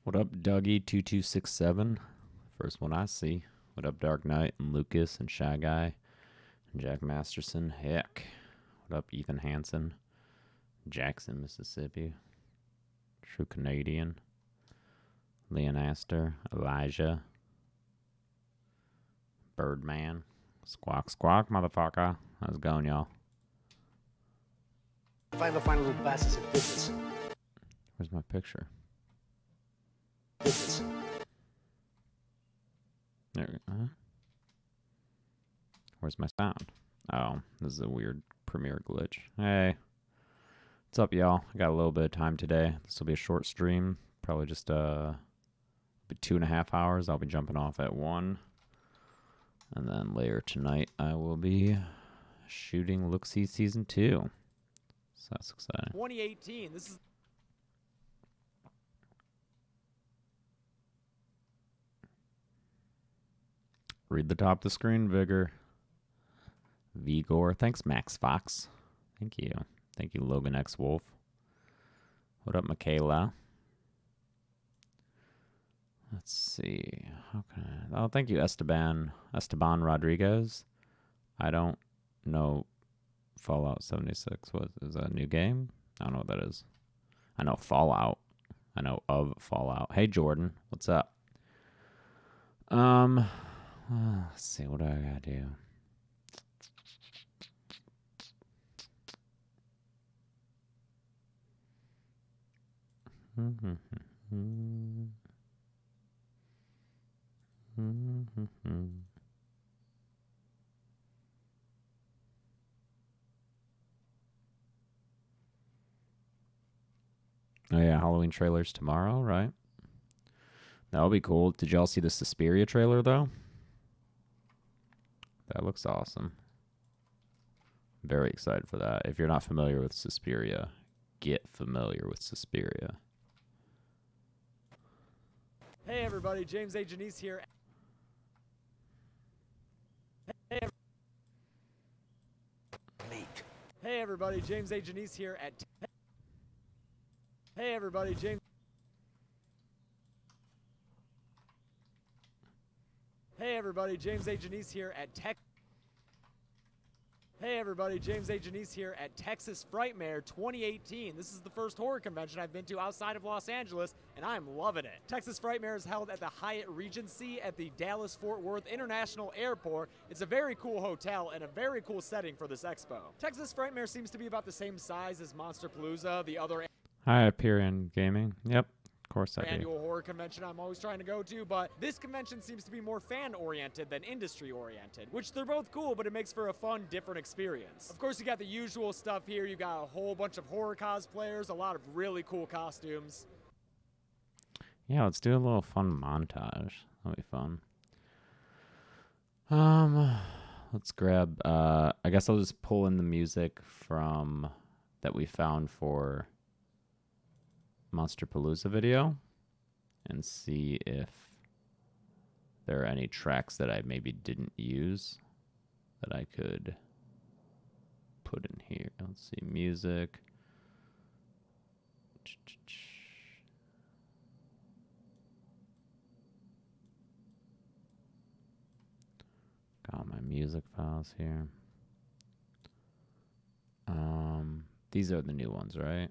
What up, Dougie2267? First one I see. What up, Dark Knight and Lucas and Shy Guy and Jack Masterson? Heck. What up, Ethan Hansen? Jackson, Mississippi. True Canadian. Leon Astor. Elijah. Birdman. Squawk, squawk, motherfucker. How's it going, y'all? If I ever find a little bastards in business. Where's my picture? Business. There we go. Huh? Where's my sound? Oh, this is a weird Premiere glitch. Hey. What's up, y'all? I got a little bit of time today. This will be a short stream. Probably just 2.5 hours. I'll be jumping off at 1. And then later tonight, I will be shooting Look-See Season 2. So that's exciting. 2018. This is... Read the top of the screen, Vigor. Vigor. Thanks, Max Fox. Thank you. Thank you, Logan X Wolf. What up, Michaela? Let's see. How can I... Oh, thank you, Esteban Rodriguez. I don't know Fallout 76. What is that, a new game? I don't know what that is. I know Fallout. I know of Fallout. Hey, Jordan. What's up? Let's see, what do I gotta do? Oh yeah, Halloween trailers tomorrow, right? That'll be cool. Did y'all see the Suspiria trailer, though? That looks awesome. Very excited for that. If you're not familiar with Suspiria, get familiar with Suspiria. Hey, everybody. James A. Janice here. Hey, everybody. James A. Janice here at... Hey, everybody. James... Hey, everybody. James A. Janice here at Tech... Hey, everybody. James A. Janice here at Texas Frightmare 2018. This is the first horror convention I've been to outside of Los Angeles, and I'm loving it. Texas Frightmare is held at the Hyatt Regency at the Dallas-Fort Worth International Airport. It's a very cool hotel and a very cool setting for this expo. Texas Frightmare seems to be about the same size as Monsterpalooza, the other... Hi, Hyperion Gaming. Yep. Of course I do. Annual horror convention I'm always trying to go to, but this convention seems to be more fan-oriented than industry-oriented, which they're both cool, but it makes for a fun, different experience. Of course, you got the usual stuff here. You got a whole bunch of horror cosplayers, a lot of really cool costumes. Yeah, let's do a little fun montage. That'll be fun. Let's grab, I guess I'll just pull in the music from, that we found for Monsterpalooza video and see if there are any tracks that I maybe didn't use that I could put in here. Let's see, music. Got all my music files here. These are the new ones, right?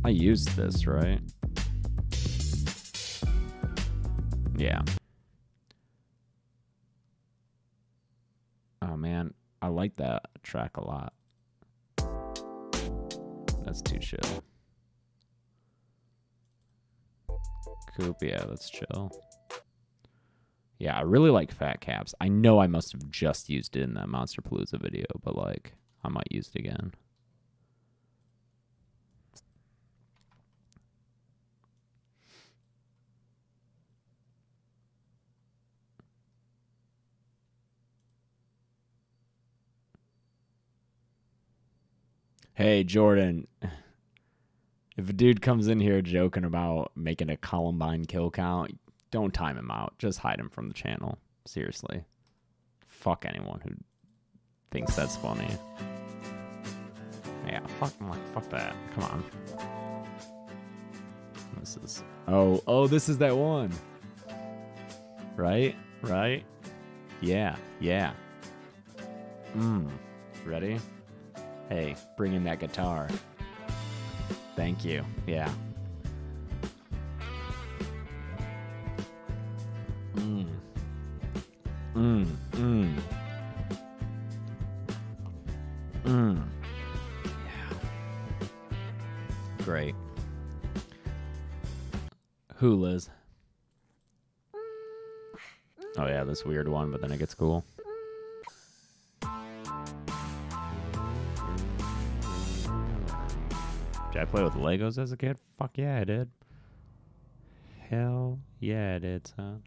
I used this, right? Yeah. Oh man, I like that track a lot. That's too chill. Coop, yeah, that's chill. Yeah, I really like Fat Caps. I know I must have just used it in that Monsterpalooza video, but like, I might use it again. Hey, Jordan, if a dude comes in here joking about making a Columbine kill count, don't time him out. Just hide him from the channel. Seriously. Fuck anyone who thinks that's funny. Yeah, fuck that. Come on. This is this is that one. Right? Yeah. Ready? Hey, bring in that guitar. Thank you. Yeah. Yeah. Great. Who, Liz? Oh yeah, this weird one, but then it gets cool. Did I play with Legos as a kid? Fuck yeah, I did. Hell yeah, I did, son.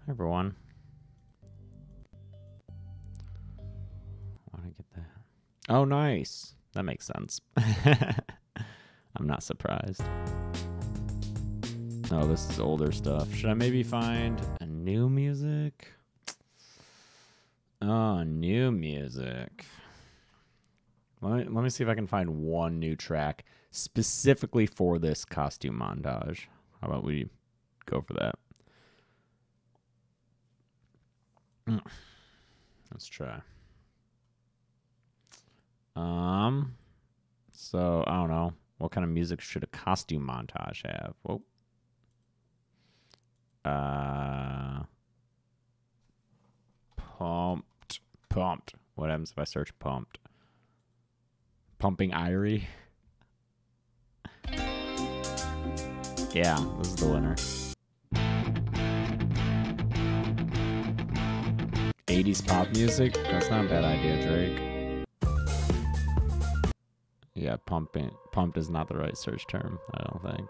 Hi, everyone. Want to get that? Oh, nice. That makes sense. I'm not surprised. Oh, this is older stuff. Should I maybe find a new music? Oh, new music. Let me see if I can find one new track specifically for this costume montage. How about we go for that? Let's try. So I don't know. What kind of music should a costume montage have? Whoa. Pumped. What happens if I search pumped? Pumping Irie. Yeah, this is the winner. 80s pop music? That's not a bad idea, Drake. Yeah, pumped is not the right search term, I don't think.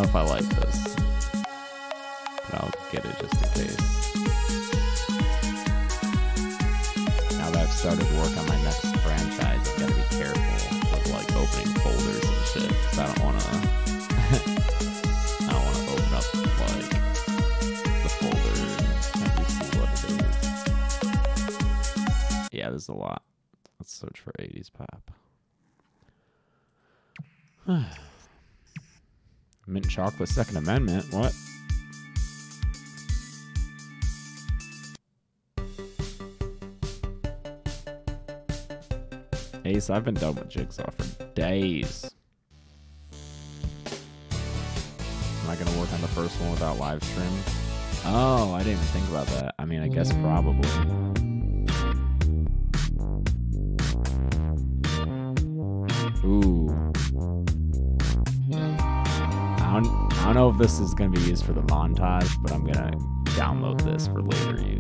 If I like this, but I'll get it just in case. Now that I've started work on my next franchise, I've got to be careful with like opening folders and shit, because I don't want to open up like the folder and maybe see what it is. Yeah, there's a lot. Let's search for 80s pop. Mint chocolate Second Amendment. What? Ace, I've been done with Jigsaw for days. Am I gonna work on the first one without live stream? Oh, I didn't even think about that. I mean, I guess probably. Ooh. I don't know if this is going to be used for the montage, but I'm going to download this for later use.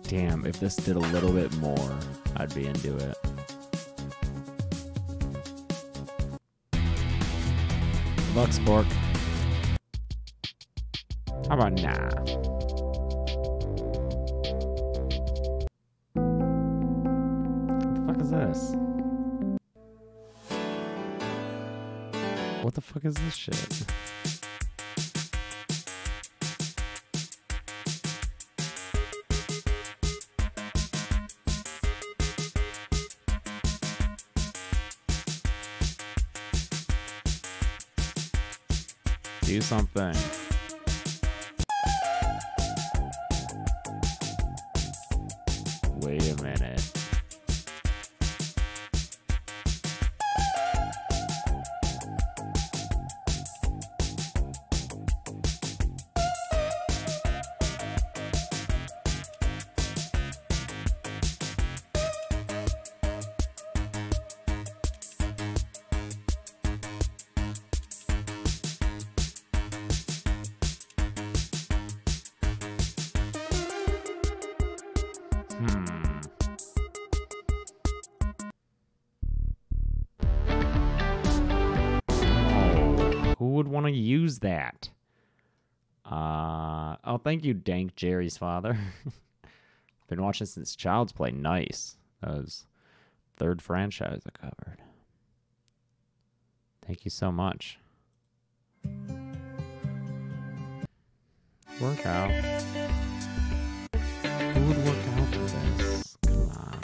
Damn, if this did a little bit more, I'd be into it. Luck, Spork. How about nah? What the fuck is this? What the fuck is this shit? Do something. would want to use that? Oh, thank you, Dank Jerry's father. Been watching since Child's Play. Nice. That was third franchise I covered. Thank you so much. Workout. Who would work out for this? Come on.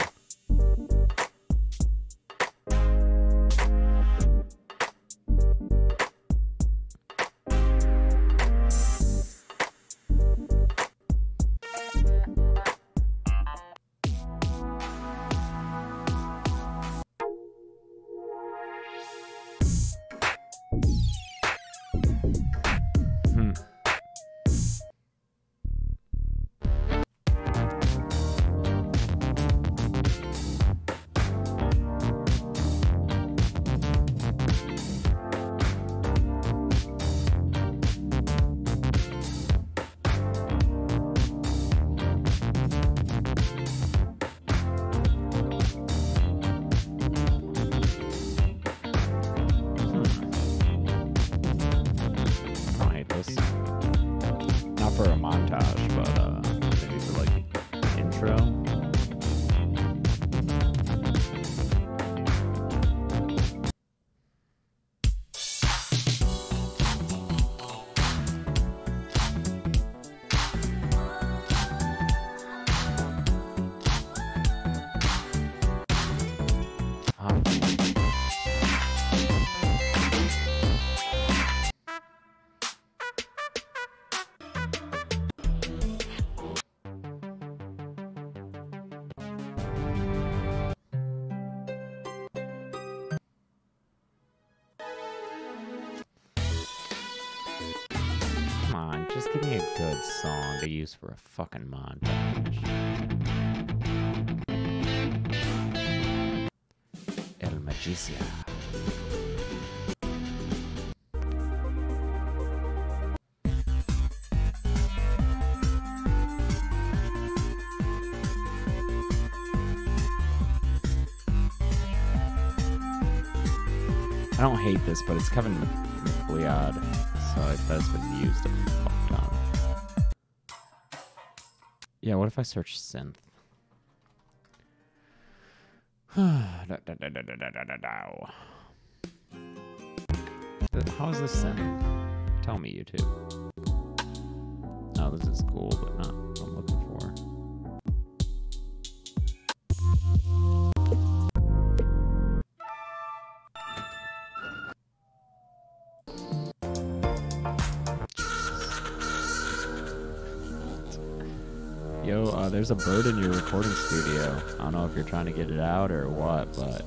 For a montage, but maybe for like intro. Just give me a good song to use for a fucking montage. El Magicia. I don't hate this, but it's Kevin MacLeod, so that's been used a fuck ton. Yeah, what if I search synth? How is this synth? Tell me, YouTube. Oh, this is cool, but not what I'm looking for. Yo, there's a bird in your recording studio. I don't know if you're trying to get it out or what, but,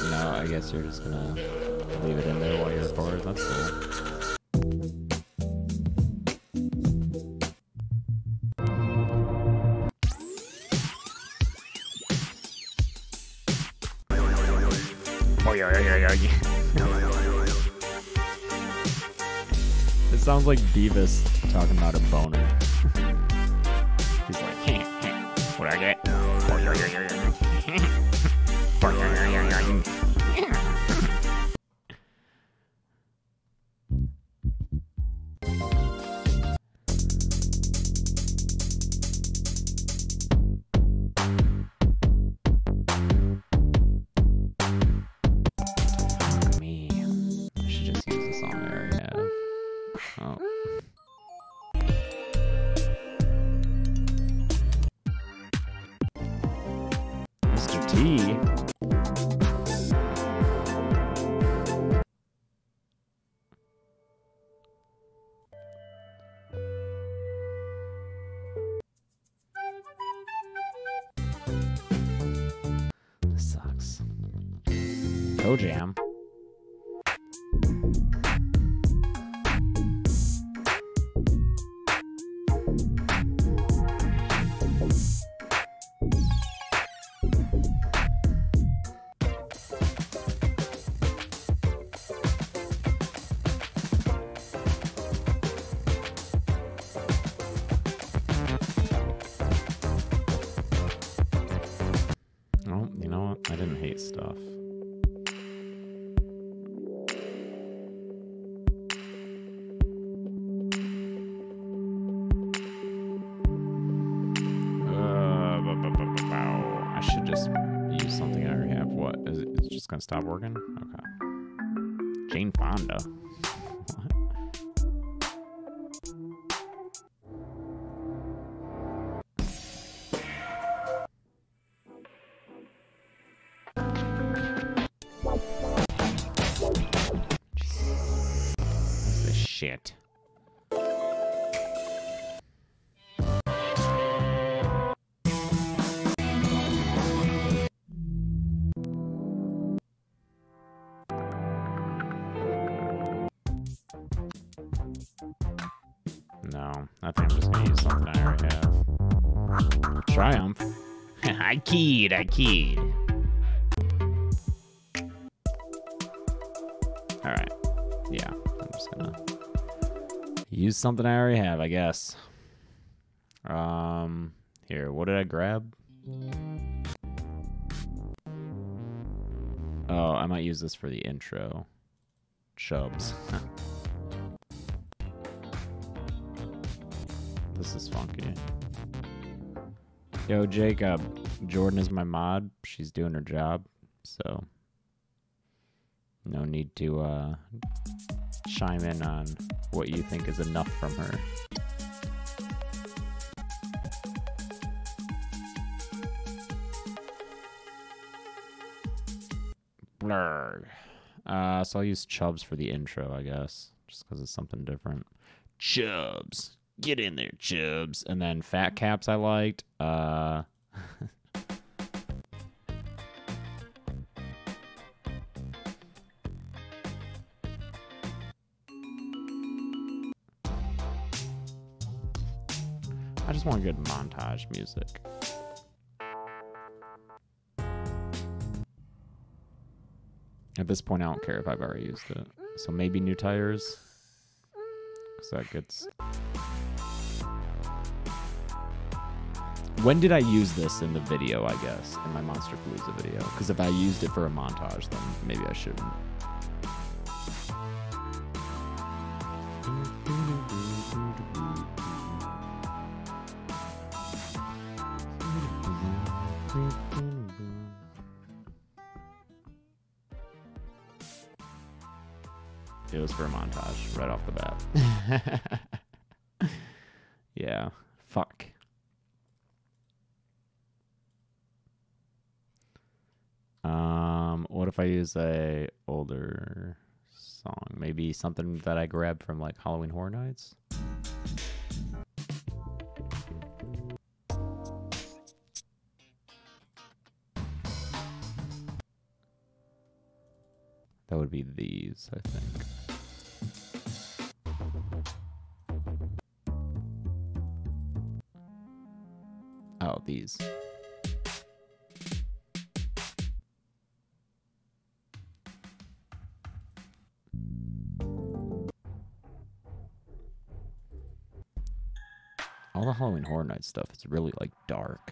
you know, I guess you're just gonna leave it in there while you record. That's cool. It sounds like Beavis talking about a boner. He's like, what I get? Fuck me. I should just use the song I already have. Oh. Mr. T. This sucks. Go Jam. Oh, you know what? I didn't hate stuff. gonna stop working? Okay. Jane Fonda. What? What's this shit? No, I think I'm just gonna use something I already have. Triumph. I keyed. Alright. Yeah, I'm just gonna use something I already have, I guess. Here, what did I grab? Oh, I might use this for the intro. Chubs. This is funky. Yo, Jacob. Jordan is my mod. She's doing her job, so no need to chime in on what you think is enough from her. Blurg. So I'll use Chubs for the intro, I guess, just because it's something different. Chubs. Get in there, Chubs. And then Fat Caps I liked. I just want good montage music. At this point, I don't care if I've already used it. So maybe new tires. Because that gets... When did I use this in the video, I guess? In my Monster Palooza video? Because if I used it for a montage, then maybe I shouldn't. It was for a montage right off the bat. Yeah. Fuck. What if I use a older song? Maybe something that I grabbed from like Halloween Horror Nights? That would be these, I think. Oh, these. All the Halloween Horror Nights stuff is really, like, dark.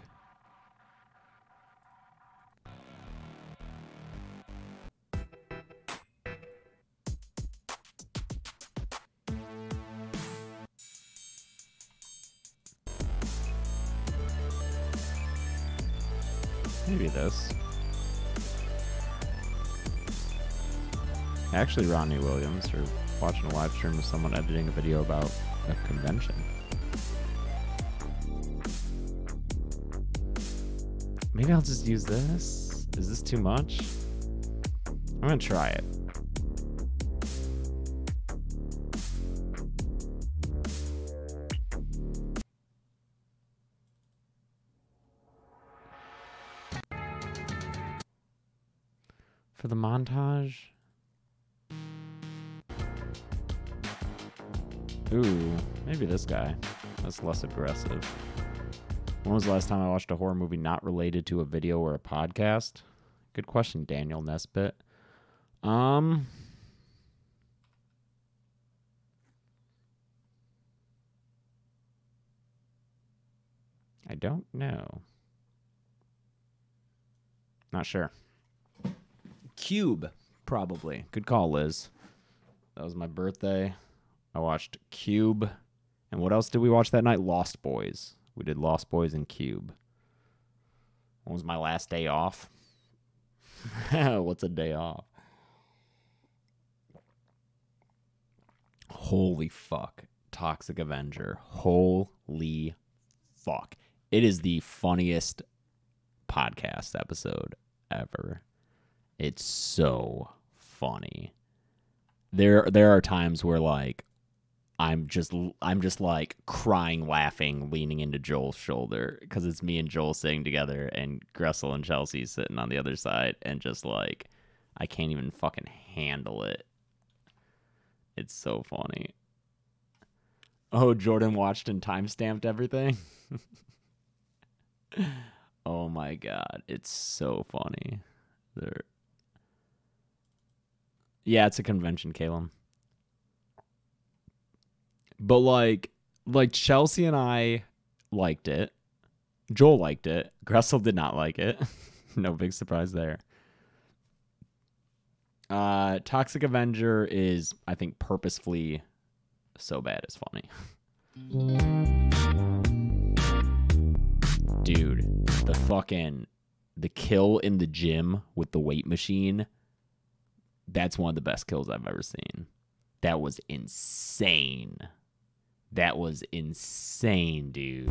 Maybe this. Actually, Ronnie Williams, or watching a live stream of someone editing a video about a convention. Maybe I'll just use this. Is this too much? I'm gonna try it. For the montage? Ooh, maybe this guy. That's less aggressive. When was the last time I watched a horror movie not related to a video or a podcast? Good question, Daniel Nesbitt. I don't know. Not sure. Cube, probably. Good call, Liz. That was my birthday. I watched Cube. And what else did we watch that night? Lost Boys. We did Lost Boys and Cube. When was my last day off? What's a day off? Holy fuck. Toxic Avenger. Holy fuck. It is the funniest podcast episode ever. It's so funny. There are times where like I'm just like crying, laughing, leaning into Joel's shoulder because it's me and Joel sitting together and Gressel and Chelsea sitting on the other side, and just like I can't even fucking handle it. It's so funny. Oh, Jordan watched and timestamped everything. Oh my god, it's so funny. Yeah, it's a convention, Caleb. But like Chelsea and I liked it. Joel liked it. Gressel did not like it. No big surprise there. Toxic Avenger is, I think, purposefully so bad it's funny. Dude, the kill in the gym with the weight machine, that's one of the best kills I've ever seen. That was insane. That was insane, dude.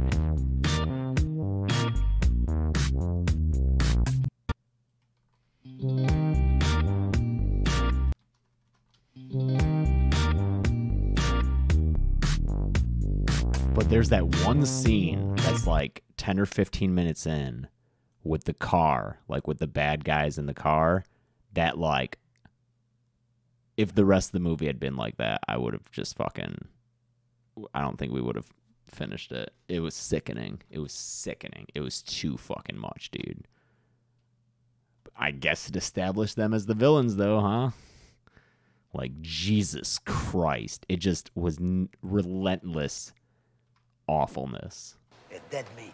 But there's that one scene that's like 10 or 15 minutes in with the car, like with the bad guys in the car, that like, if the rest of the movie had been like that, I would have just fucking, I don't think we would have finished it. It was sickening. It was sickening. It was too fucking much, dude. I guess it established them as the villains, though, huh? Like, Jesus Christ. It just was relentless awfulness. A dead meat.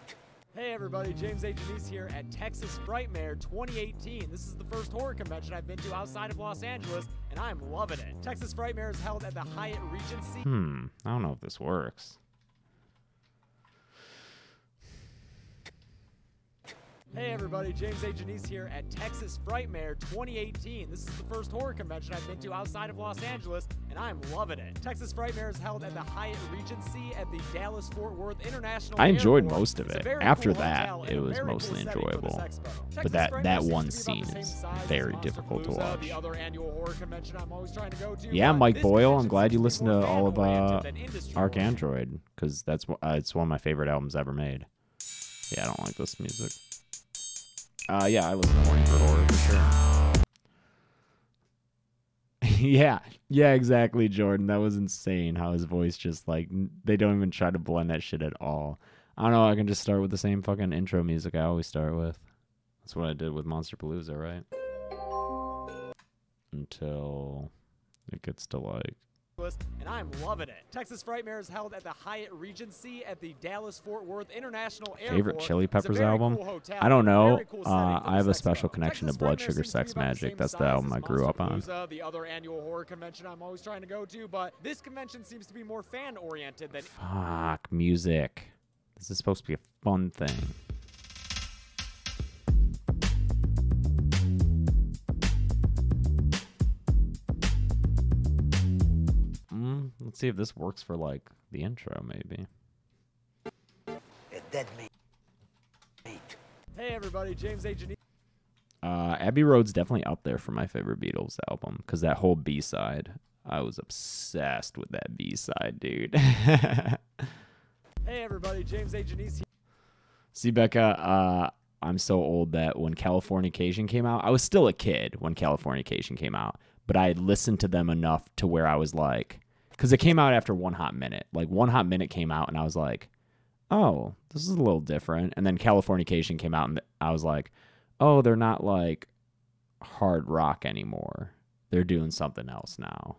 Hey everybody, James A. Janice here at Texas Frightmare 2018. This is the first horror convention I've been to outside of Los Angeles, and I'm loving it. Texas Frightmare is held at the Hyatt Regency. I don't know if this works. Hey everybody, James A. Janice here at Texas Frightmare 2018. This is the first horror convention I've been to outside of Los Angeles, and I'm loving it. Texas Frightmare is held at the Hyatt Regency at the Dallas-Fort Worth International I enjoyed Airport. most of It's a it. very After cool that, hotel and it a was very mostly cool setting for this enjoyable. expo. But Texas that Frightmare one seems to be scene about the is same size as very difficult to Monsterpalooza, watch. the other annual horror convention I'm always trying to go to. Yeah, But Mike this Boyle, I'm convention glad you seems listened be to more all of fan-oriented than industry-oriented. Arcandroid, because that's it's one of my favorite albums ever made. Yeah, I don't like this music. Yeah, I listen to Morning for Horror for sure. Yeah, exactly, Jordan. That was insane how his voice just like, they don't even try to blend that shit at all. I don't know, I can just start with the same fucking intro music I always start with. That's what I did with Monsterpalooza, right? Until it gets to like, and I'm loving it. Texas Frightmare is held at the Hyatt Regency at the Dallas-Fort Worth International Airport. favorite Chili It's a Peppers very album? cool hotel I don't and a know. very cool setting for I have this a special expo. connection to Texas Blood Frightmare Sugar seems to be Sex about the Magic. same That's the size album as I grew up on. Monsterpalooza, the other annual horror convention I'm always trying to go to, but this convention seems to be more fan-oriented than... Fuck, music. This is supposed to be a fun thing. Let's see if this works for like the intro, maybe. A dead meat. Hey everybody, James A. Janice. Abbey Road's definitely up there for my favorite Beatles album, because that whole B-side, I was obsessed with that B-side, dude. Hey everybody, James A. Janice here. See, Becca, I'm so old that when Californication came out, I was still a kid when Californication came out, but I had listened to them enough to where I was like, because it came out after One Hot Minute. Like, One Hot Minute came out, and I was like, oh, this is a little different. And then Californication came out, and I was like, oh, they're not like hard rock anymore. They're doing something else now,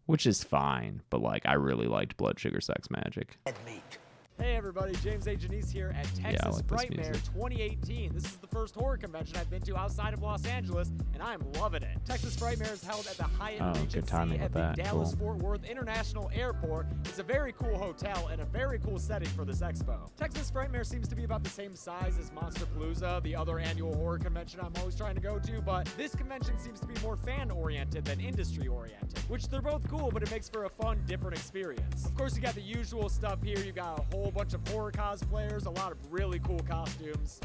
which is fine. But like, I really liked Blood Sugar Sex Magic. Dead meat. Hey everybody. everybody, James A. Janice here at Texas Frightmare 2018. This is the first horror convention I've been to outside of Los Angeles, and I'm loving it. Texas Frightmare is held at the Hyatt Regency at the Dallas-Fort Worth International Airport. It's a very cool hotel and a very cool setting for this expo. Texas Frightmare seems to be about the same size as Monsterpalooza, the other annual horror convention I'm always trying to go to, but this convention seems to be more fan-oriented than industry-oriented, which they're both cool, but it makes for a fun, different experience. Of course, you got the usual stuff here. You got a whole bunch of horror cosplayers, a lot of really cool costumes.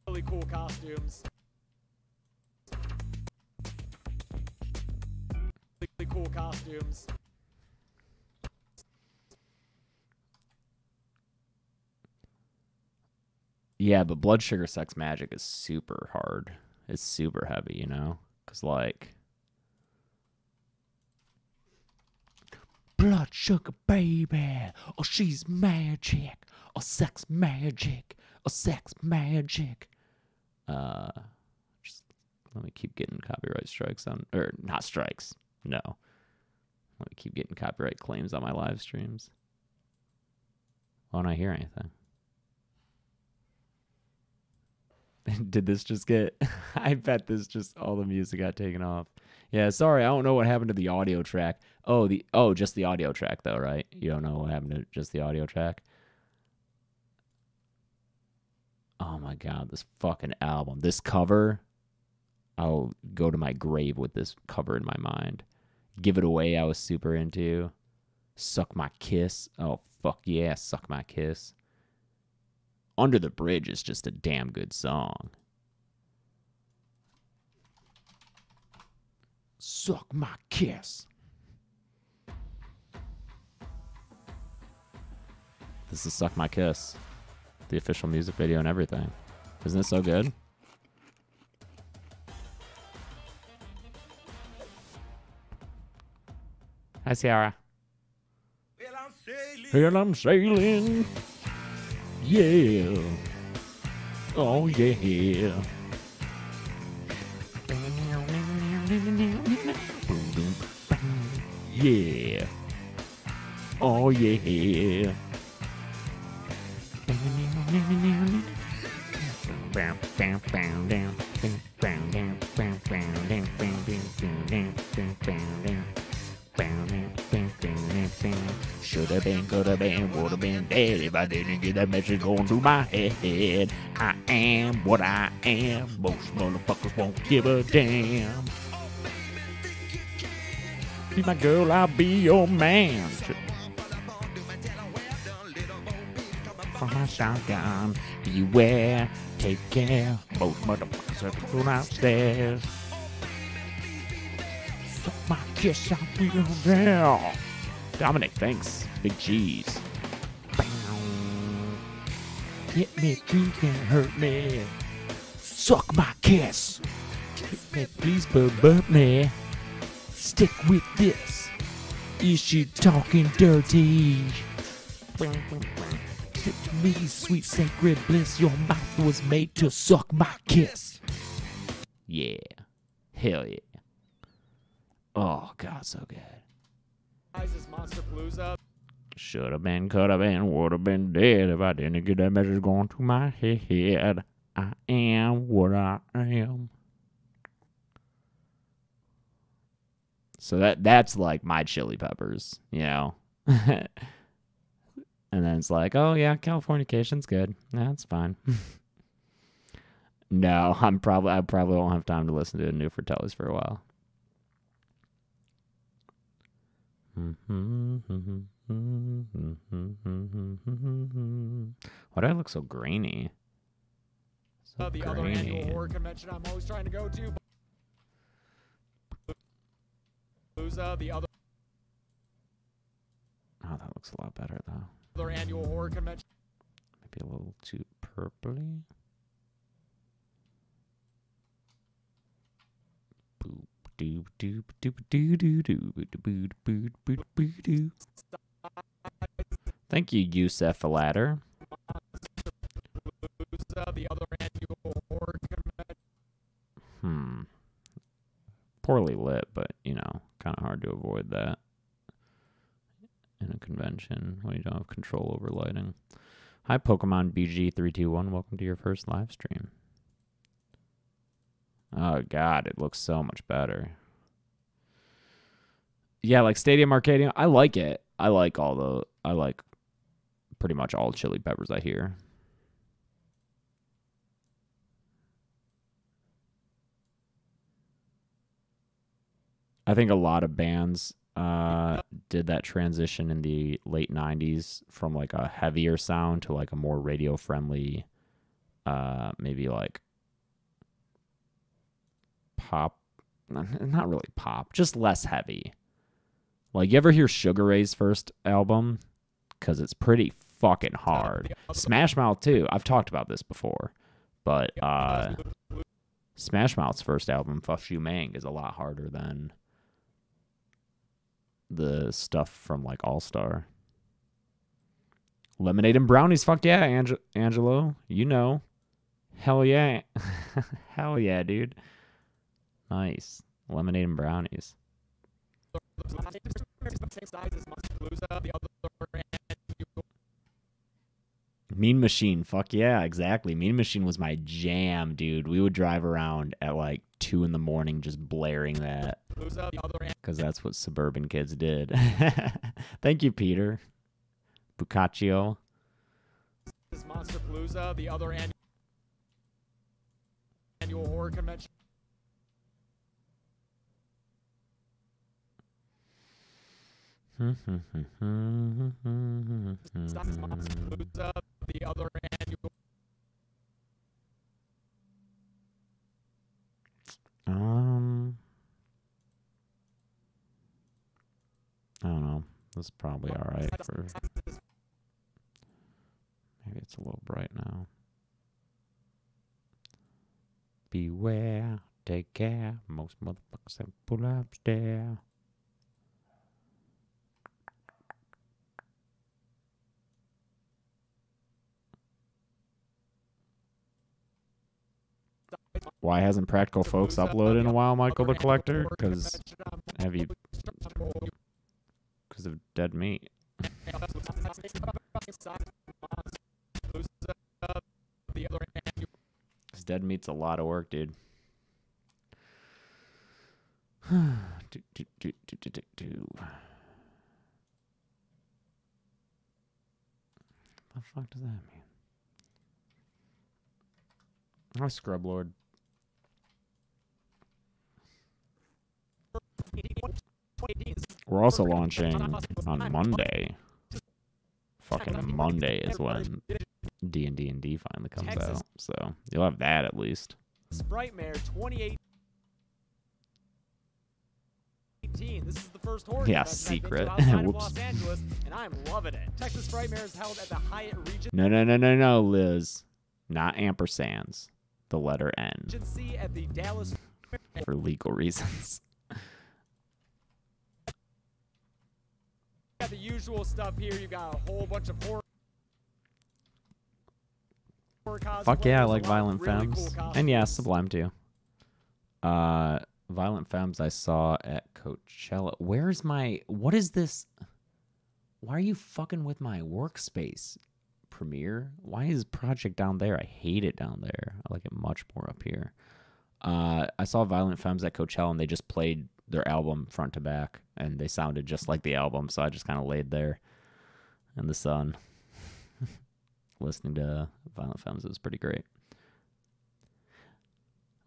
Really cool costumes. Really cool costumes. Yeah, but Blood Sugar Sex Magic is super hard. It's super heavy, you know? Because, like... Blood sugar baby, oh she's magic, oh sex magic, oh sex magic. Just let me keep getting copyright strikes on, or not strikes, no. Let me keep getting copyright claims on my live streams. Why don't I hear anything? Did this just get, I bet this just, all the music got taken off. Yeah, sorry, I don't know what happened to the audio track. Oh, just the audio track though, right? You don't know what happened to just the audio track? Oh my god, this fucking album. This cover, I'll go to my grave with this cover in my mind. Give It Away, I was super into. Suck My Kiss. Oh, fuck yeah, Suck My Kiss. Under the Bridge is just a damn good song. Suck My Kiss. This is Suck My Kiss. The official music video and everything. Isn't it so good? Hi, Ciara. Well, I'm sailing. Yeah. Oh, yeah. Yeah. Oh, yeah. Shoulda been, coulda been, woulda been dead if I didn't get that message going through my head. I am what I am. Most motherfuckers won't give a damn. Be my girl, I'll be your man. For my shotgun, beware, take care. Most motherfuckers have to go downstairs. Suck my kiss, I'll be your girl. Dominic, thanks. Big cheese. Hit me, you can hurt me. Suck my kiss. Hit me, please, but me. Stick with this. Is she talking dirty? Sit to me, sweet sacred bliss. Your mouth was made to suck my kiss. Yeah. Hell yeah. Oh, God, so good. Is Monsterpalooza. Should have been, could have been, would have been dead if I didn't get that message going through my head. I am what I am. So that's like my Chili Peppers, you know. And then it's like, oh yeah, Californication's good. That's fine. No, I probably won't have time to listen to New Fratellis for a while. Why do I look so grainy? So The grainy. other annual horror convention I'm always trying to go to. The other Oh, that looks a lot better though. other annual horror convention. Maybe a little too purpley. Boop doop doop doop doo doo doo boop boop boop boop doo. Thank you, Yusef Ladder. The other annual horror convention. Poorly lit, but you know, kind of hard to avoid that in a convention when you don't have control over lighting. Hi, Pokemon BG321. Welcome to your first live stream. Oh, God, it looks so much better. Yeah, like Stadium Arcadium, I like it. I like pretty much all Chili Peppers I hear. I think a lot of bands did that transition in the late 90s from like a heavier sound to like a more radio friendly, maybe like pop, not really pop, just less heavy. Like, you ever hear Sugar Ray's first album? Because it's pretty fucking hard. Smash Mouth too. I've talked about this before, but Smash Mouth's first album, Fuck You Mang, is a lot harder than the stuff from like All Star. Lemonade and Brownies, fuck yeah, Angelo. You know. Hell yeah. Hell yeah, dude. Nice. Lemonade and Brownies. Mean Machine, fuck yeah, exactly. Mean Machine was my jam, dude. We would drive around at like 2 in the morning just blaring that. Because that's what suburban kids did. Thank you, Peter. Bucaccio. This Monster Palooza, the other annual horror convention. The other annual. I don't know. This is probably all right for. Maybe it's a little bright now. Beware, take care. Most motherfuckers have pull-ups there. Why hasn't Practical Folks uploaded in a while, Michael the Collector? Because because of dead meat. Because dead meat's a lot of work, dude. What the fuck does that mean? Oh, Scrub Lord. We're also launching on Monday. Fucking Monday is when D&D and D finally comes out. So you'll have that at least. Frightmare 2018. This is the first horror secret. outside of Los Angeles, and I'm loving it. Texas Frightmare is held at the Hyatt Regency. No, Liz. Not ampersands. The letter N. At the Dallas for legal reasons. Got the usual stuff here. You got a whole bunch of horror Fuck yeah, I like Violent Femmes. Cool and yeah, Sublime too. Violent Femmes I saw at Coachella. Where's my... What is this? Why are you fucking with my workspace, Premiere? Why is Project down there? I hate it down there. I like it much more up here. I saw Violent Femmes at Coachella, and they just played their album front to back, and they sounded just like the album, so I just kind of laid there in the sun listening to Violent Femmes. It was pretty great.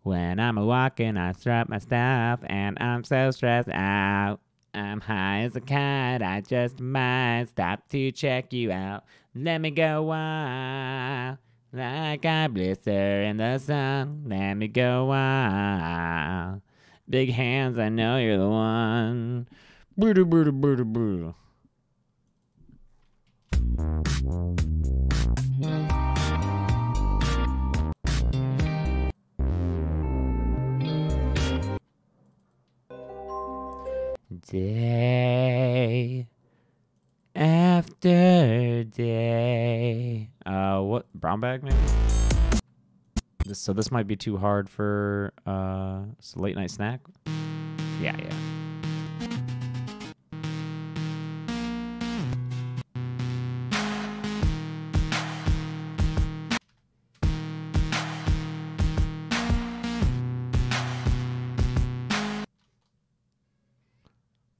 When I'm walking, I strap my stuff, and I'm so stressed out. I'm high as a kite, I just might stop to check you out. Let me go wild, like a blister in the sun. Let me go wild. Big hands, I know you're the one. Boo-doo, boo-doo, boo-doo, boo. Day after day. What? Brown bag, maybe? So this might be too hard for late night snack. Yeah.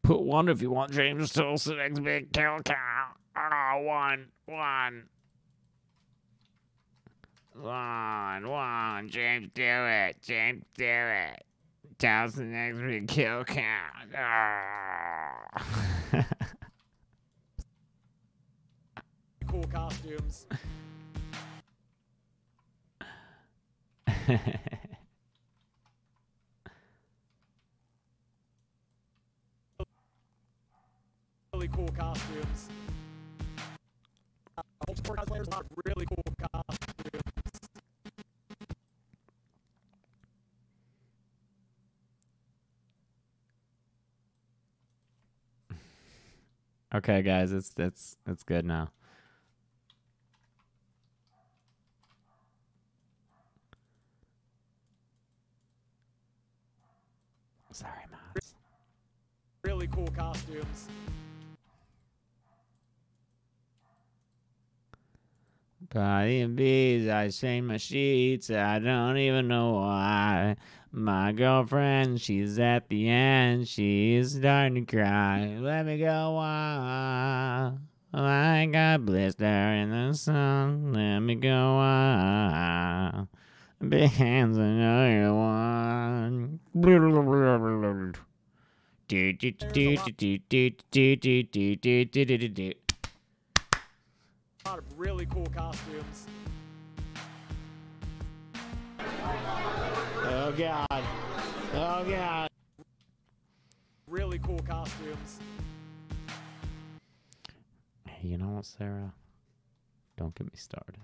Put 1 if you want James Tolson next big kill count. Oh, 1. James, do it. James, do it. Tolson next big kill count. Oh. Cool costumes. Really cool costumes. Multiple cosplayers, a lot of really cool costumes. Okay, guys, it's good now. Sorry, mods. Really cool costumes. Body and bees, I stain my sheets, I don't even know why. My girlfriend, she's at the end, she's starting to cry. Let me go on, like a blister in the sun. Let me go on, big hands, I know you want. A lot of really cool costumes. Oh God. Oh God. Really cool costumes. Hey, you know what, Sarah? Don't get me started.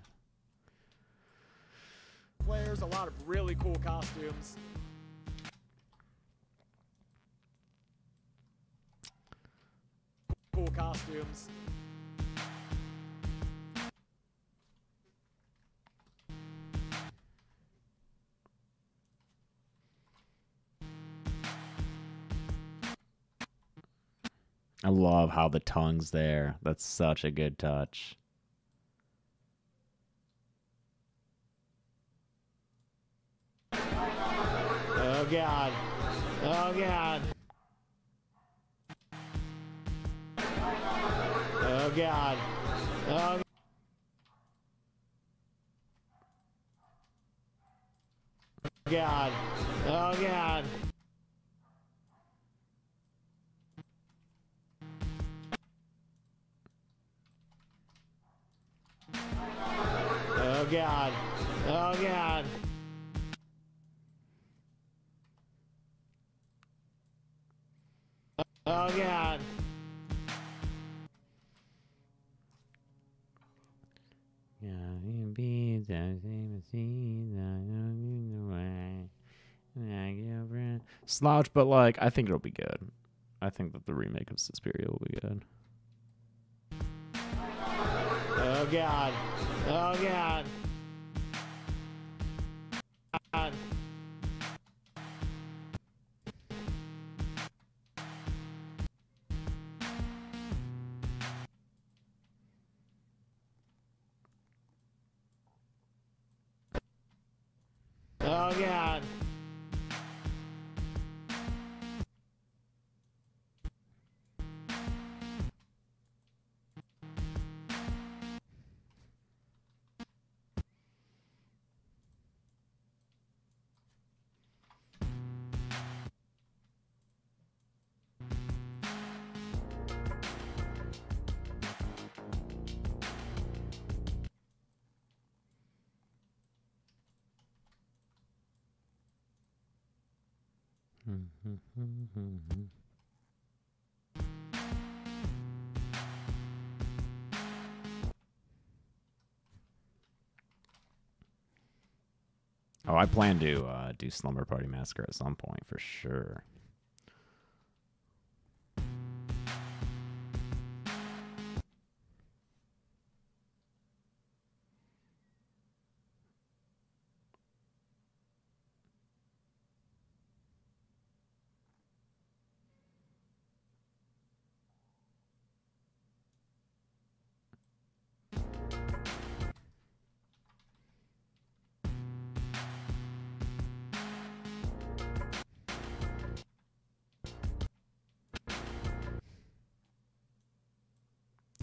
Players, a lot of really cool costumes. Cool costumes. I love how the tongue's there. That's such a good touch. Oh God. Oh God. Oh God. Oh God. Oh God. Oh God. Oh God. Oh God. Slouch, but like I think it'll be good. I think that the remake of Suspiria will be good. Oh God. Oh God. God. Oh God. Oh, I plan to do Slumber Party Massacre at some point for sure.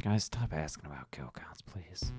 Guys, stop asking about kill counts, please.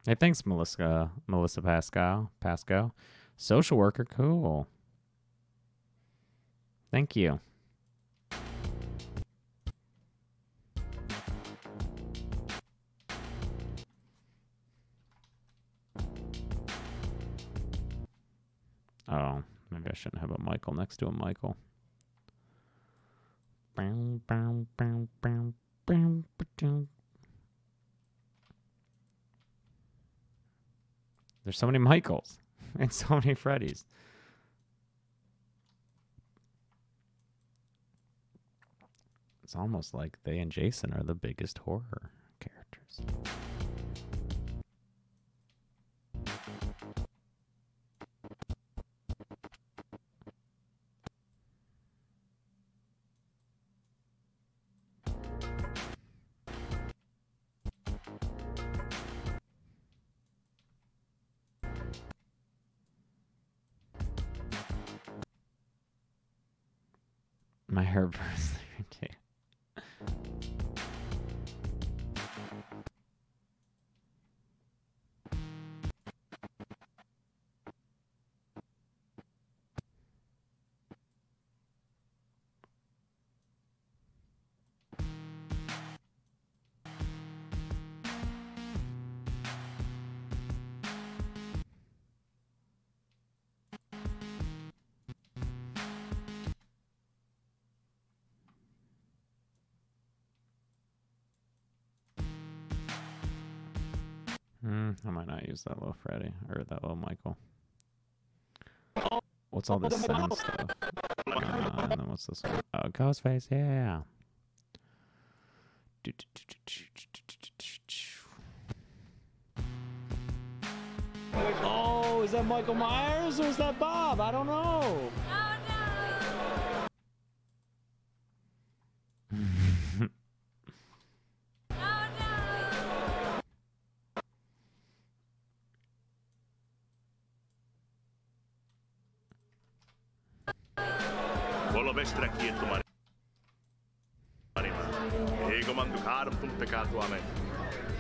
Hey, thanks, Melissa Pascal. Social worker, cool. Thank you. Oh, maybe I shouldn't have a Michael next to a Michael. There's so many Michaels and so many Freddys. It's almost like they and Jason are the biggest horror characters. My hair burns there too. I might not use that little Freddy or that little Michael. What's all this sound stuff? And then what's this one? Oh, Ghostface, yeah. Oh, is that Michael Myers or is that Bob? I don't know.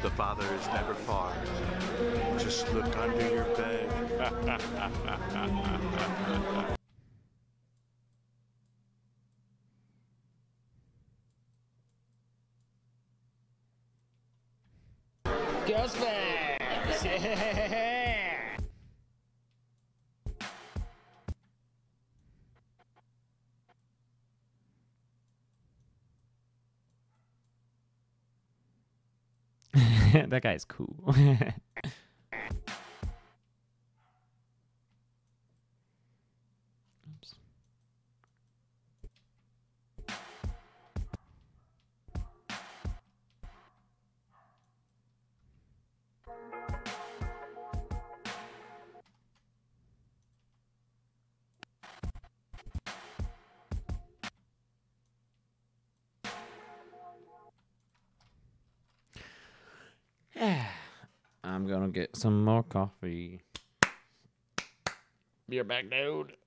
The Father is never far. Just look under your bed. Ghostface! Yeah! That guy's cool. Oops. I'm gonna get some more coffee. Be right back, dude.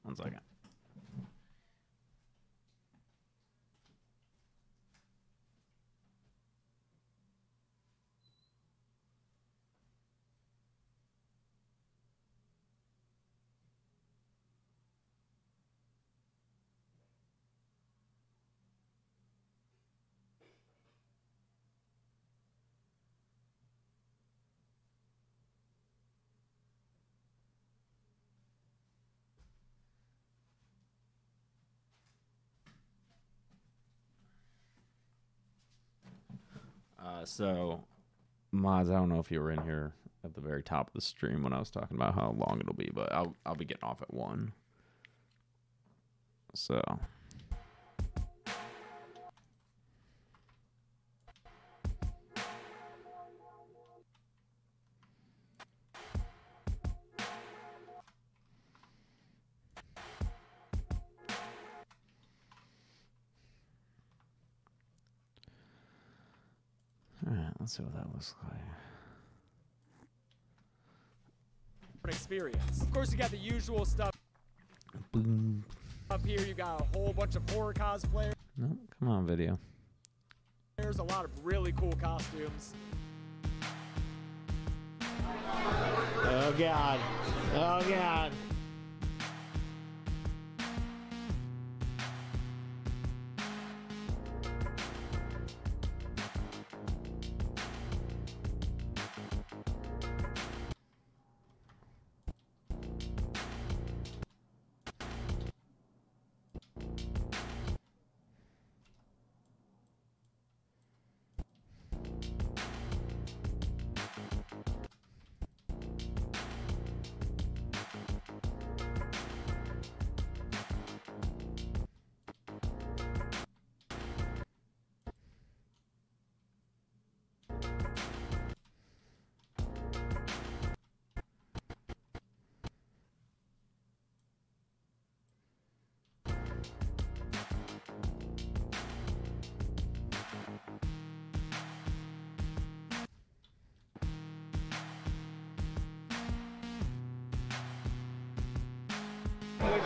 One second. So, Moz, I don't know if you were in here at the very top of the stream when I was talking about how long it'll be, but I'll be getting off at 1. So. Alright, let's see what that looks like. Experience. Of course, you got the usual stuff. Boom. Up here, you got a whole bunch of horror cosplayers. No, come on, video. There's a lot of really cool costumes. Oh God. Oh God.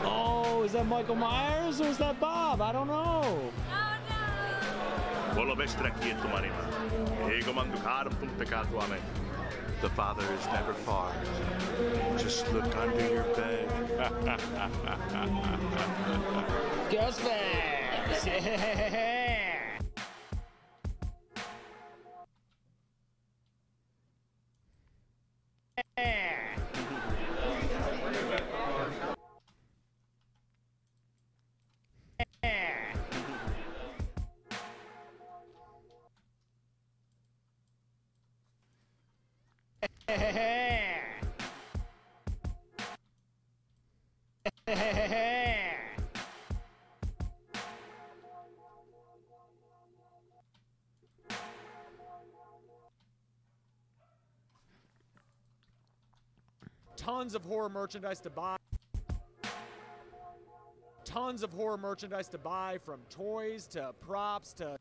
Oh, is that Michael Myers or is that Bob? I don't know. The Father is never far. Just look under your bed. Ghostface! Tons of horror merchandise to buy. Tons of horror merchandise to buy, from toys to props to...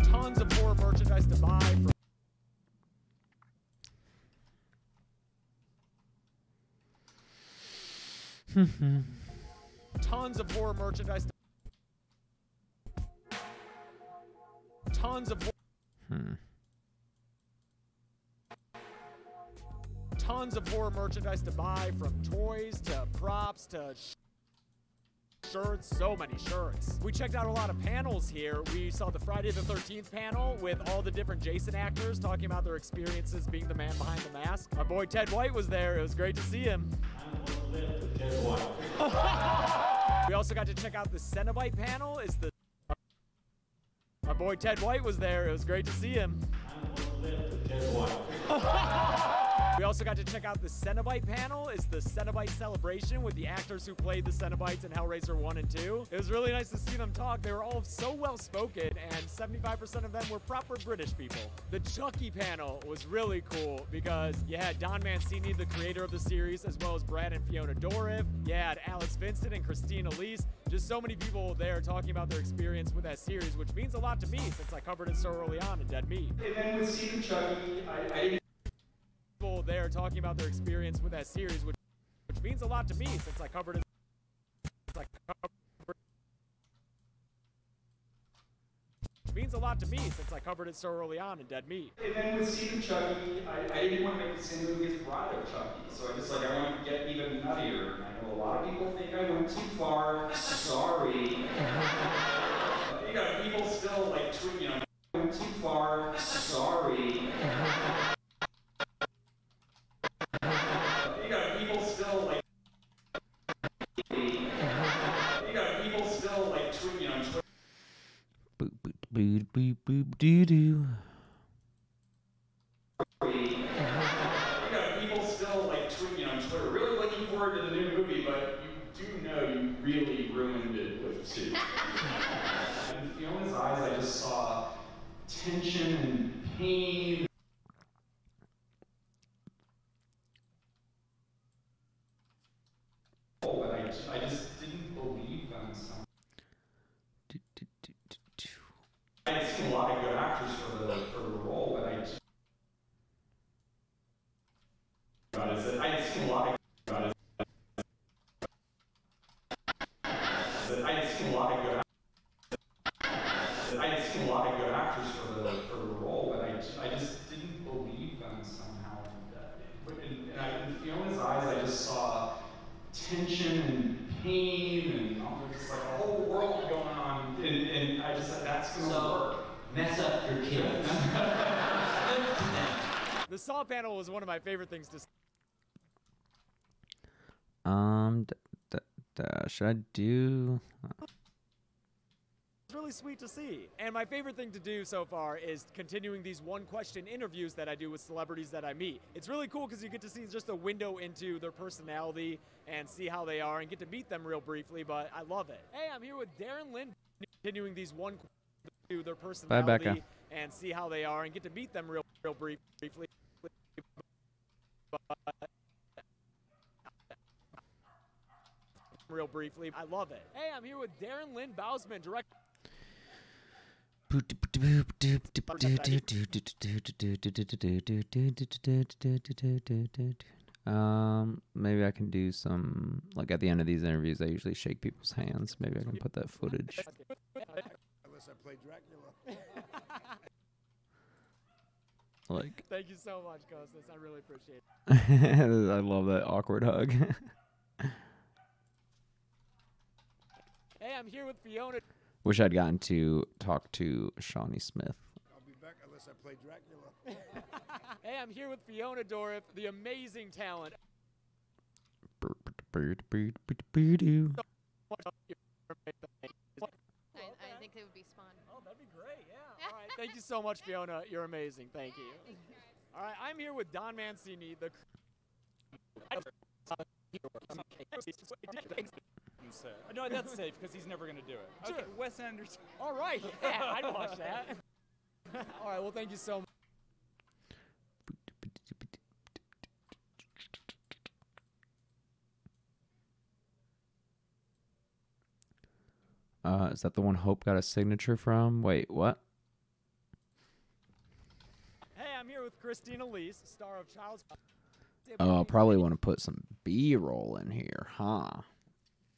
Tons of horror merchandise to buy. Tons of horror merchandise. Tons of. Tons of horror merchandise to buy, from toys to props to shirts, so many shirts. We checked out a lot of panels here. We saw the Friday the 13th panel with all the different Jason actors talking about their experiences being the man behind the mask. My boy Ted White was there. It was great to see him. We also got to check out the Cenobite panel. My boy Ted White was there. It was great to see him. We also got to check out the Cenobite panel. It's the Cenobite celebration with the actors who played the Cenobites in Hellraiser 1 and 2. It was really nice to see them talk. They were all so well spoken, and 75% of them were proper British people. The Chucky panel was really cool because you had Don Mancini, the creator of the series, as well as Brad and Fiona Dourif. You had Alex Vincent and Christina Elise. Just so many people there talking about their experience with that series, which means a lot to me since I covered it so early on in Dead Meat. And then with seeing Chucky, I people there talking about their experience with that series, which means a lot to me since I covered it. Means means a lot to me since I covered it so early on in Dead Meat. And then with Seed of Chucky, I didn't want to make the same movie as Bride of Chucky, so I just I want to get even nuttier. I know a lot of people think I went too far. Sorry. People still tweet, I went too far. Sorry. People still people still tweet, on Twitter. Boop boop boop boop boop doo doo. People still tweet on Twitter, really looking forward to the new movie, but you do know you really ruined it with two. In Fiona's eyes, I just saw tension and pain. But I just didn't believe them. I had seen a lot of good actors for the role, but I had seen a lot of good actors for the role, but I just didn't believe them somehow. In Fiona's eyes, I just saw tension and pain and just a whole world going on, and I just said that's gonna work. Mess up your kids. The Saw panel was one of my favorite things to see. Should I do? It's really sweet to see. And my favorite thing to do so far is continuing these one-question interviews that I do with celebrities that I meet. It's really cool because you get to see just a window into their personality and see how they are and get to meet them real briefly, but I love it. Hey, I'm here with Darren Lynn, continuing these one-questions into their personality Becca. and see how they are and get to meet them real briefly. Real briefly. I love it. Hey, I'm here with Darren Lynn Bausman, director. Maybe I can do some, at the end of these interviews, I usually shake people's hands. Maybe I can put that footage. Unless I play Dracula. Thank you so much, Costas. I really appreciate it. I love that awkward hug. Hey, I'm here with Fiona. Wish I'd gotten to talk to Shawnee Smith. I'll be back unless I play Dracula. Hey, I'm here with Fiona Dourif, the amazing talent. I think it would be Spawn. Oh, that'd be great, yeah. All right, thank you so much, Fiona. You're amazing. Thank you. All right, I'm here with Don Mancini, the... No, that's safe because he's never going to do it. Sure. Okay, Wes Anderson. All right, yeah, I'd watch that. All right, well, thank you so much. Is that the one Hope got a signature from? Wait, what? Hey, I'm here with Christina Leese, star of Child's... Oh, I'll probably want to put some B-roll in here, huh?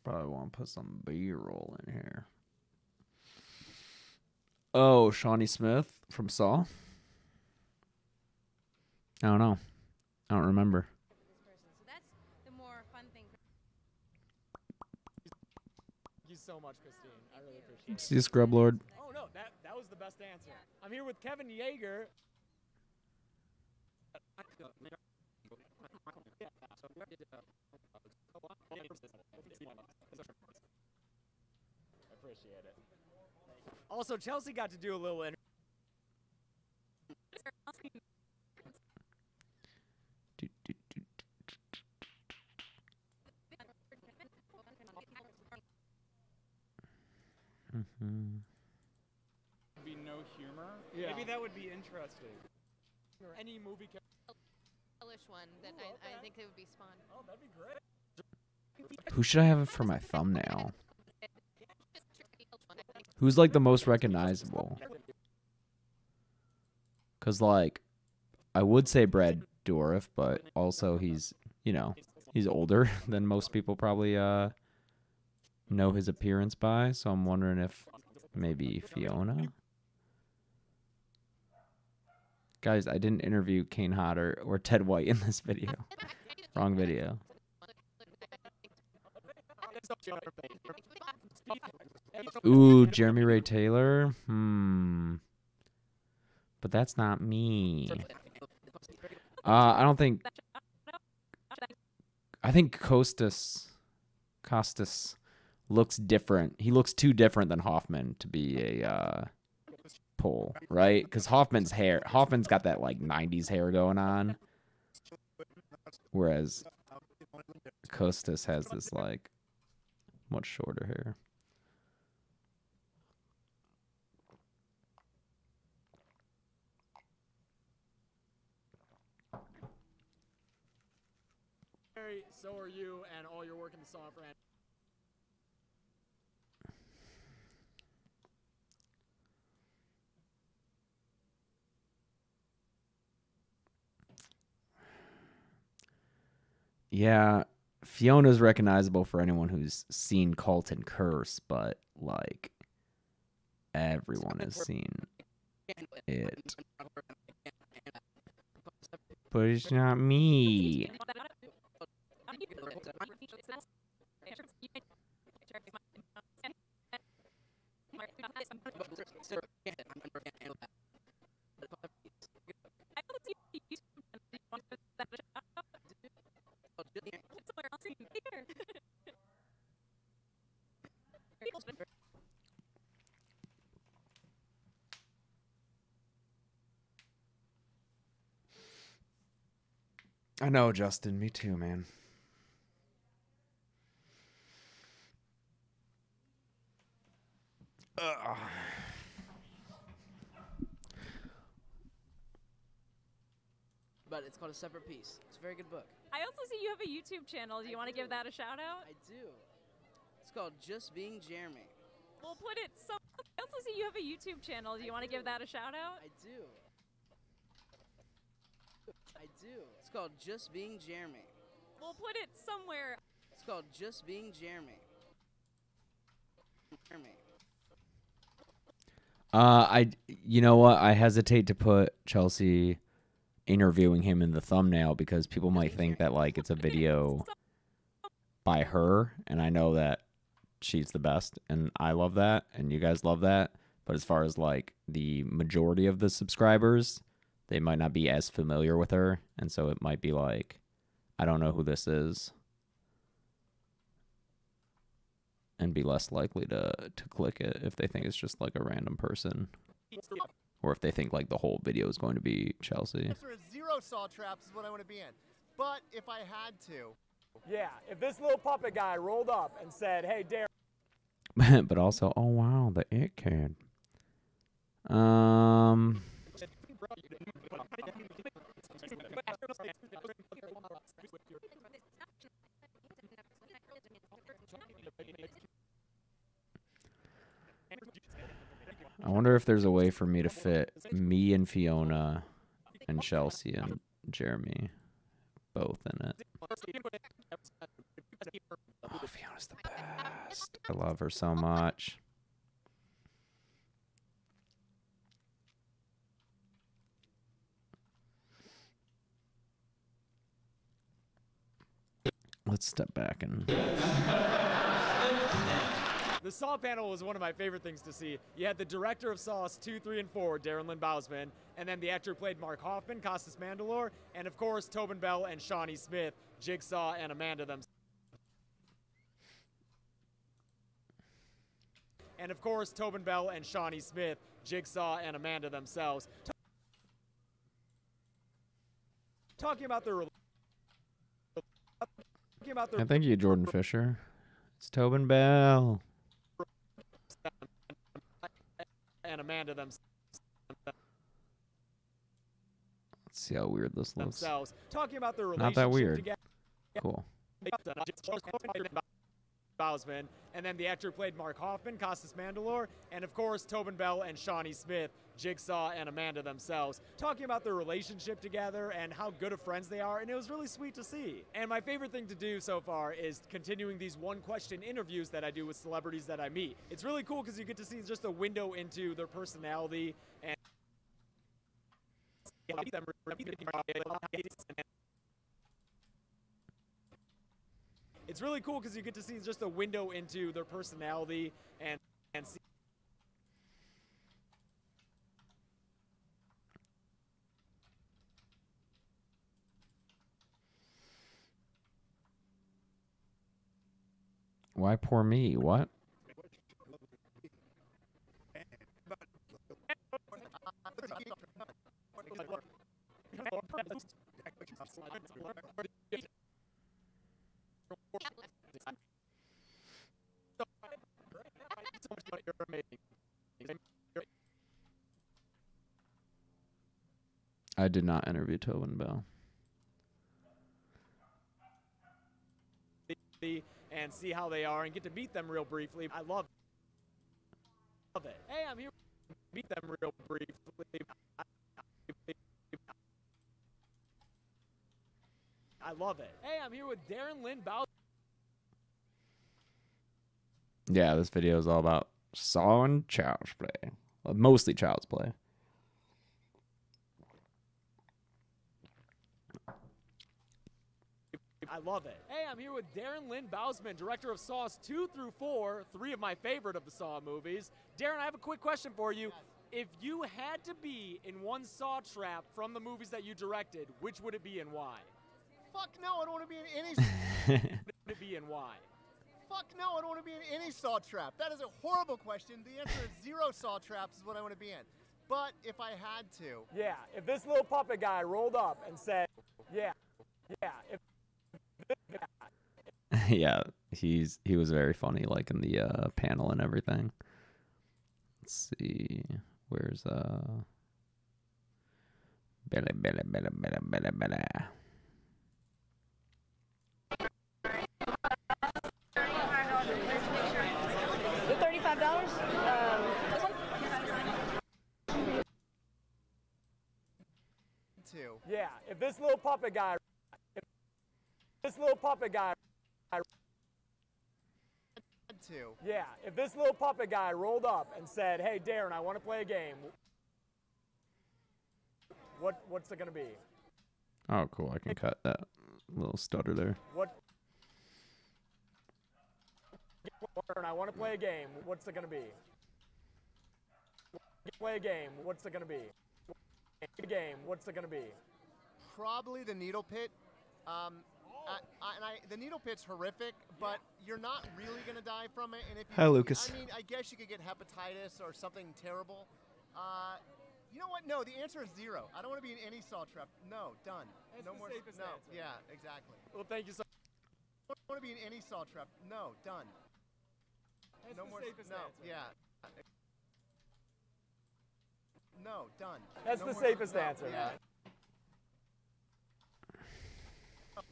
Probably want to put some B-roll in here. Oh, Shawnee Smith from Saw? I don't know. I don't remember. So that's the more fun thing. Thank you so much, Christine. I really appreciate it. See you, Scrub Lord. Oh, no, that was the best answer. I'm here with Kevin Yeager. I appreciate it. Also, Chelsea got to do a little interview. Be no humor. Yeah. Maybe that would be interesting. Or any movie. Hellish one that I think it would be Spawn. Oh, that'd be great. Who should I have for my thumbnail? Who's the most recognizable? Because I would say Brad Dourif, but also he's older than most people probably know his appearance by. So I'm wondering if maybe Fiona. Guys, I didn't interview Kane Hodder or Ted White in this video. Wrong video. Ooh, Jeremy Ray Taylor. But that's not me. I don't think. I think Costas looks different. He looks too different than Hoffman to be a poll, right? Because Hoffman's got that like 90s hair going on, whereas Costas has this like much shorter hair. So are you, and all your work in the song for Yeah, Fiona's recognizable for anyone who's seen Cult and Curse, but like everyone has seen it. But it's not me. I know, Justin. Me too, man. But it's called A Separate Piece. It's a very good book. I also see you have a YouTube channel. Do you want to give that a shout out? I do. It's called Just Being Jeremy. We'll put it so. I also see you have a YouTube channel. Do you want to give that a shout out? I do. I do. It's called Just Being Jeremy. We'll put it somewhere. It's called Just Being Jeremy. You know what? I hesitate to put Chelsea interviewing him in the thumbnail because people might think that like it's a video by her, and I know that she's the best, and I love that, and you guys love that. But as far as like the majority of the subscribers, they might not be as familiar with her, and so it might be like, I don't know who this is, and be less likely to click it if they think it's just like a random person, or if they think like the whole video is going to be Chelsea. Zero saw traps is what I want to be in. But if I had to. Yeah, if this little puppet guy rolled up and said, hey, Darren. But also, oh wow, the It Kid. I wonder if there's a way for me to fit me and Fiona and Chelsea and Jeremy both in it. Oh, Fiona's the best. I love her so much. Let's step back and... The Saw panel was one of my favorite things to see. You had the director of Saws 2, 3, and 4, Darren Lynn Bousman, and then the actor who played Mark Hoffman, Costas Mandylor, and of course Tobin Bell and Shawnee Smith, Jigsaw and Amanda themselves. And of course Tobin Bell and Shawnee Smith, Jigsaw and Amanda themselves. Talking about their... Thank you, Jordan Fisher. It's Tobin Bell. And Amanda themselves. Let's see how weird this looks. Talking about their Not that weird. Together. Cool. Bousman, and then the actor who played Mark Hoffman, Costas Mandylor, and of course Tobin Bell and Shawnee Smith, Jigsaw and Amanda themselves, talking about their relationship together and how good of friends they are, and it was really sweet to see. And my favorite thing to do so far is continuing these one-question interviews that I do with celebrities that I meet. It's really cool because you get to see just a window into their personality It's really cool because you get to see just a window into their personality and see. Why poor me? What? I did not interview Tobin Bell. And see how they are and get to meet them real briefly. I love it. Hey, I'm here to meet them real briefly. I love it. Hey, I'm here with Darren Lynn Bowser. Yeah, this video is all about Saw and Child's Play. Well, mostly Child's Play. I love it. Hey, I'm here with Darren Lynn Bousman, director of Saws 2 through 4, 3 of my favorite of the Saw movies. Darren, I have a quick question for you. If you had to be in one Saw trap from the movies that you directed, which would it be and why? Fuck no, I don't want to be in any. Would it be and why? Fuck no, I don't want to be in any Saw trap. That is a horrible question. The answer is 0 Saw traps is what I want to be in. But if I had to. Yeah, if this little puppet guy rolled up and said, yeah, if Yeah, he was very funny, like in the panel and everything. Let's see, where's Bella. The $35. Yeah, if this little puppet guy Yeah, if this little puppet guy rolled up and said, hey, Darren, I want to play a game, what's it going to be? Oh, cool. I can cut that little stutter there. I want to play a game, what's it going to be? Play a game, what's it going to be? What's it going to be? Probably the needle pit. The needle pit's horrific, but you're not really going to die from it. And if you, Hi, Lucas. I mean, I guess you could get hepatitis or something terrible. You know what? No, the answer is 0. I don't want to be in any Saw trap. No, done. That's no the more. safest no, answer. yeah, exactly. Well, thank you so I don't want to be in any Saw trap. No, done. That's no the more. safest no, answer. yeah. No, done. That's no the more, safest no, answer. Yeah.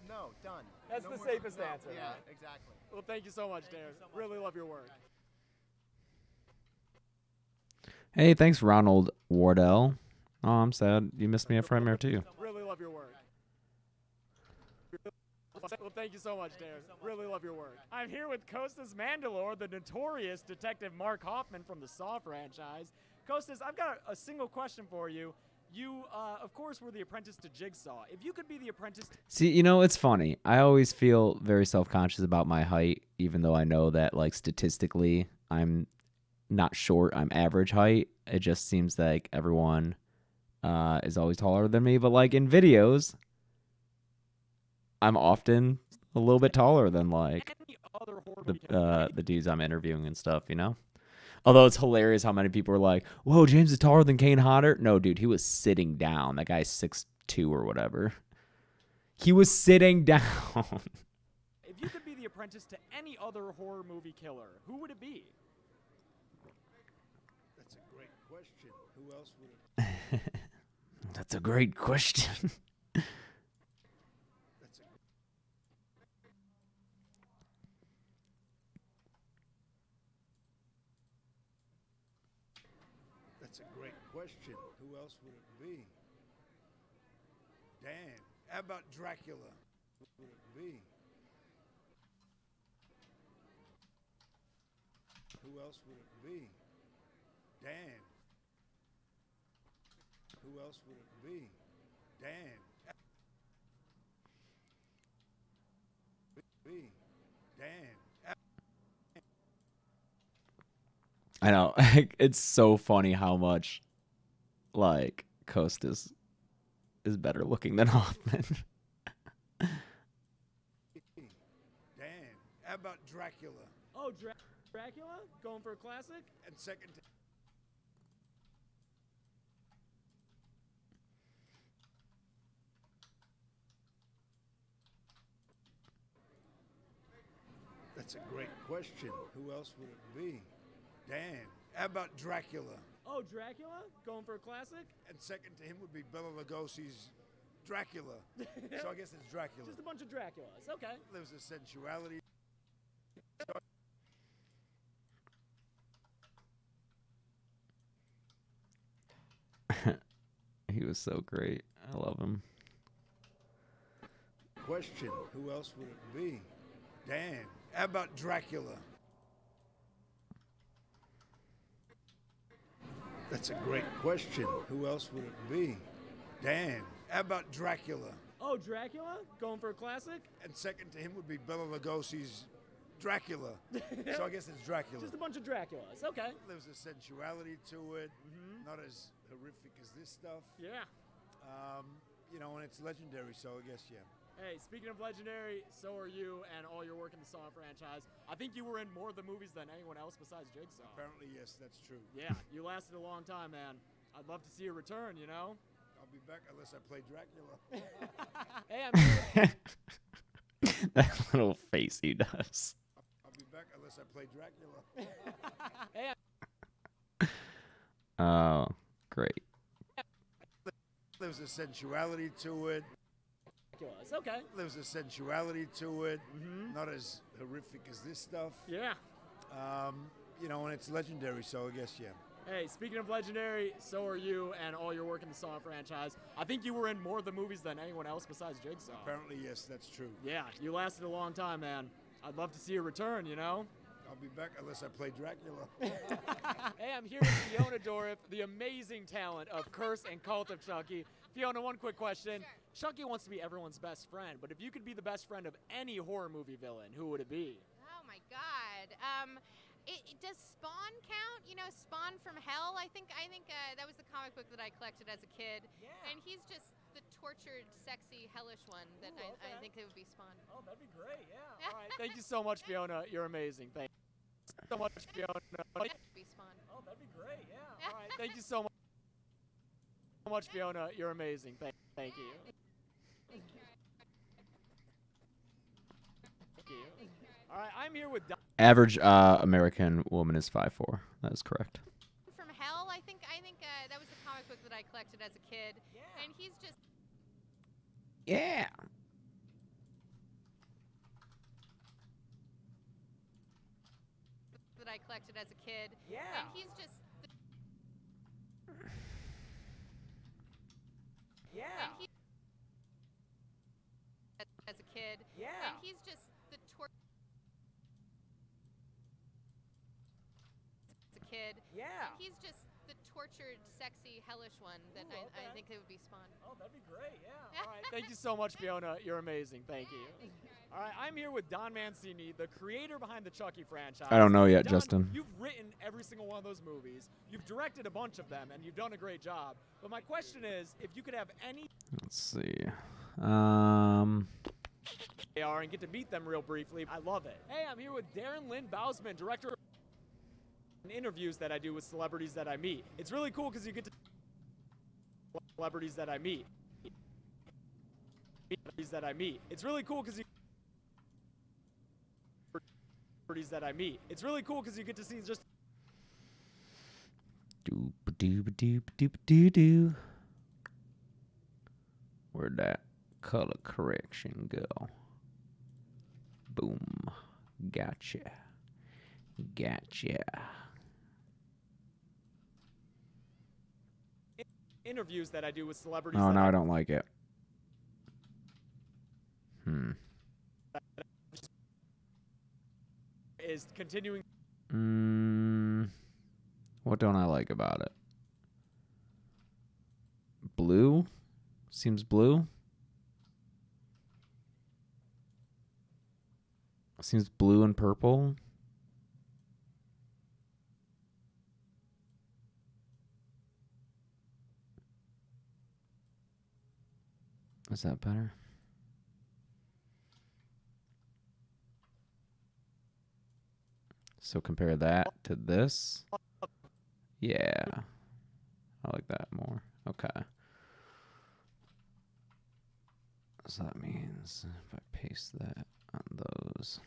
No, done. That's no the more, safest no, answer. Yeah, exactly. Well, thank you so much, Darren. Really love your work. Hey, thanks, Ronald Wardell. Oh, I'm sad. You missed me at Frightmare too. Really love your work. Well, thank you so much, Darren. Really love your work. I'm here with Costas Mandalore, the notorious Detective Mark Hoffman from the Saw franchise. Costas, I've got a single question for you. You, of course, were the apprentice to Jigsaw. If you could be the apprentice to... See, you know, it's funny. I always feel very self-conscious about my height, even though I know that, like, statistically, I'm not short. I'm average height. It just seems like everyone is always taller than me. But, like, in videos, I'm often a little bit taller than, like, the dudes I'm interviewing and stuff, you know? Although it's hilarious how many people are like, whoa, James is taller than Kane Hodder. No, dude, he was sitting down. That guy's 6'2" or whatever. He was sitting down. If you could be the apprentice to any other horror movie killer, who would it be? That's a great question. Who else would it That's a great question. That's a great question. Who else would it be? Damn. How about Dracula? Who would it be? Who else would it be? Damn. Who else would it be? be? Dan. I know. It's so funny how much, like, Coast is better looking than Hoffman. Dan. How about Dracula? Oh, Dracula? Going for a classic? And second. That's a great question. Who else would it be? Dan. How about Dracula? Oh, Dracula? Going for a classic? And second to him would be Bela Lugosi's Dracula. So I guess it's Dracula. Just a bunch of Draculas. Okay. There's a sensuality. He was so great. I love him. Question. Who else would it be? Dan. How about Dracula? That's a great question. Who else would it be? Dan. How about Dracula? Oh, Dracula? Going for a classic? And second to him would be Bela Lugosi's Dracula. So I guess it's Dracula. Just a bunch of Draculas. Okay. There's a sensuality to it. Not as horrific as this stuff. Yeah. You know, and it's legendary, so I guess, yeah. Hey, speaking of legendary, so are you and all your work in the Saw franchise. I think you were in more of the movies than anyone else besides Jigsaw. Apparently, yes, that's true. Yeah, you lasted a long time, man. I'd love to see you return, you know? I'll be back unless I play Dracula. Hey, I'm here. That little face he does. I'll be back unless I play Dracula. Hey, Oh, great. There's a sensuality to it. Draculas. Okay. There's a sensuality to it. Not as horrific as this stuff. Yeah. You know, and it's legendary, so I guess, yeah. Hey, speaking of legendary, so are you and all your work in the Saw franchise. I think you were in more of the movies than anyone else besides Jigsaw. Apparently, yes, that's true. Yeah, you lasted a long time, man. I'd love to see you return, you know? I'll be back unless I play Dracula. Hey, I'm here with Fiona Dourif, the amazing talent of Curse and Cult of Chucky. Fiona, one quick question. Sure. Chucky wants to be everyone's best friend, but if you could be the best friend of any horror movie villain, who would it be? Oh my God. Does Spawn count? You know, Spawn from Hell. I think that was the comic book that I collected as a kid. Yeah. And he's just the tortured, sexy, hellish one. That Ooh, okay. I think it would be Spawn. Oh, that'd be great, yeah. All right, thank you so much, Fiona. You're amazing. Thank you so much, Fiona. That would be Spawn. Oh, that'd be great, yeah. All right, thank you so much, Fiona. You're amazing. Thank you. Thank you. All right, I'm here with Average American woman is 5'4". That is correct. From Hell. I think that was the comic book that I collected as a kid. Yeah. And he's just Yeah. that I collected as a kid. Yeah. And he's just Yeah. and he as a kid. Yeah. And he's just the as a kid. Yeah. And he's just the tortured, sexy, hellish one. That Ooh, okay. I think it would be Spawn. Oh, that'd be great, yeah. All right, thank you so much, Fiona. You're amazing. Thank you. All right, I'm here with Don Mancini, the creator behind the Chucky franchise. I don't know yet, Don, Justin. You've written every single one of those movies. You've directed a bunch of them, and you've done a great job. But my question is, if you could have any Let's see. they are and get to meet them real briefly, I love it. Hey, I'm here with Darren Lynn Bousman, director of interviews that I do with celebrities that I meet. It's really cool because you get to celebrities that I meet. It's really cool because you that I meet. It's really cool because you get to see just Doop-a-doop-a-doop-a-doop-a-doo-doo. Where'd that color correction go? Boom. Gotcha. interviews that I do with celebrities. Oh, that no, I don't like it. Is continuing. What don't I like about it? Blue? Seems blue. Seems blue and purple. Is that better? So compare that to this. Yeah. I like that more. Okay. So that means if I paste that on those.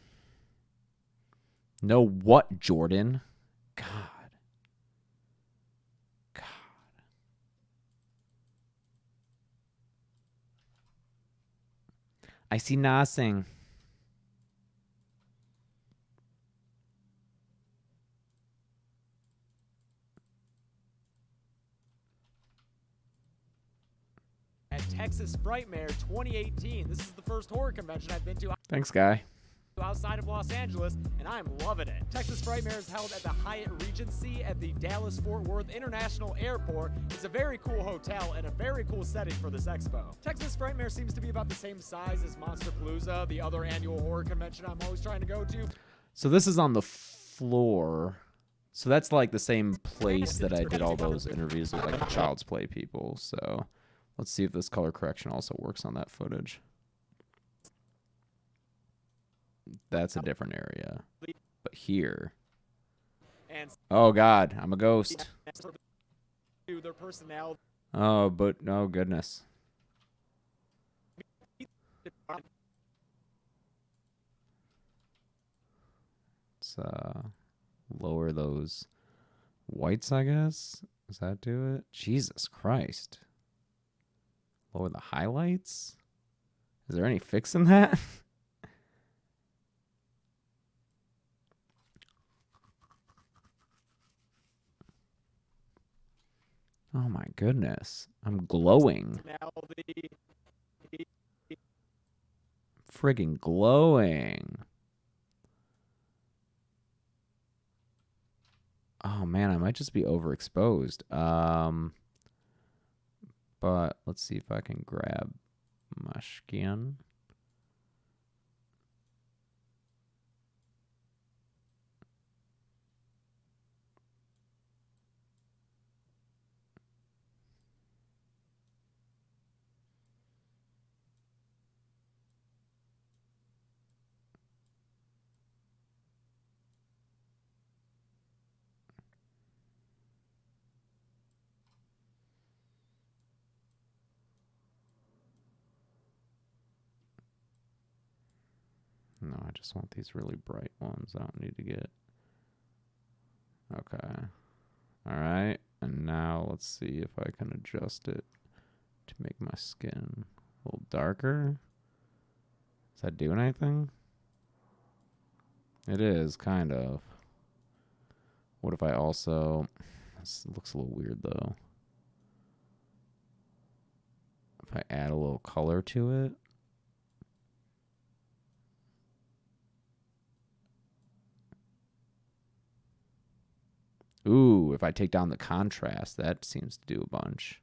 No what, Jordan? God. God. I see nothing. At Texas Frightmare 2018. This is the first horror convention I've been to Thanks, guy. outside of Los Angeles, and I'm loving it. Texas Frightmare is held at the Hyatt Regency at the Dallas-Fort Worth International Airport. It's a very cool hotel and a very cool setting for this expo. Texas Frightmare seems to be about the same size as Monsterpalooza, the other annual horror convention I'm always trying to go to. So this is on the floor. So that's like the same place that I did all those interviews with like the Child's Play people. So let's see if this color correction also works on that footage. That's a different area. But here. Oh, God. I'm a ghost. Their personality. Oh, but oh, goodness. Let's lower those whites, I guess. Does that do it? Jesus Christ. Lower the highlights? Is there any fix in that? Oh my goodness. I'm glowing. Friggin' glowing. Oh man, I might just be overexposed. But let's see if I can grab my skin. No, I just want these really bright ones. I don't need to get... Okay. All right. And now let's see if I can adjust it to make my skin a little darker. Is that doing anything? It is, kind of. What if I also... This looks a little weird, though. If I add a little color to it. Ooh, if I take down the contrast, that seems to do a bunch.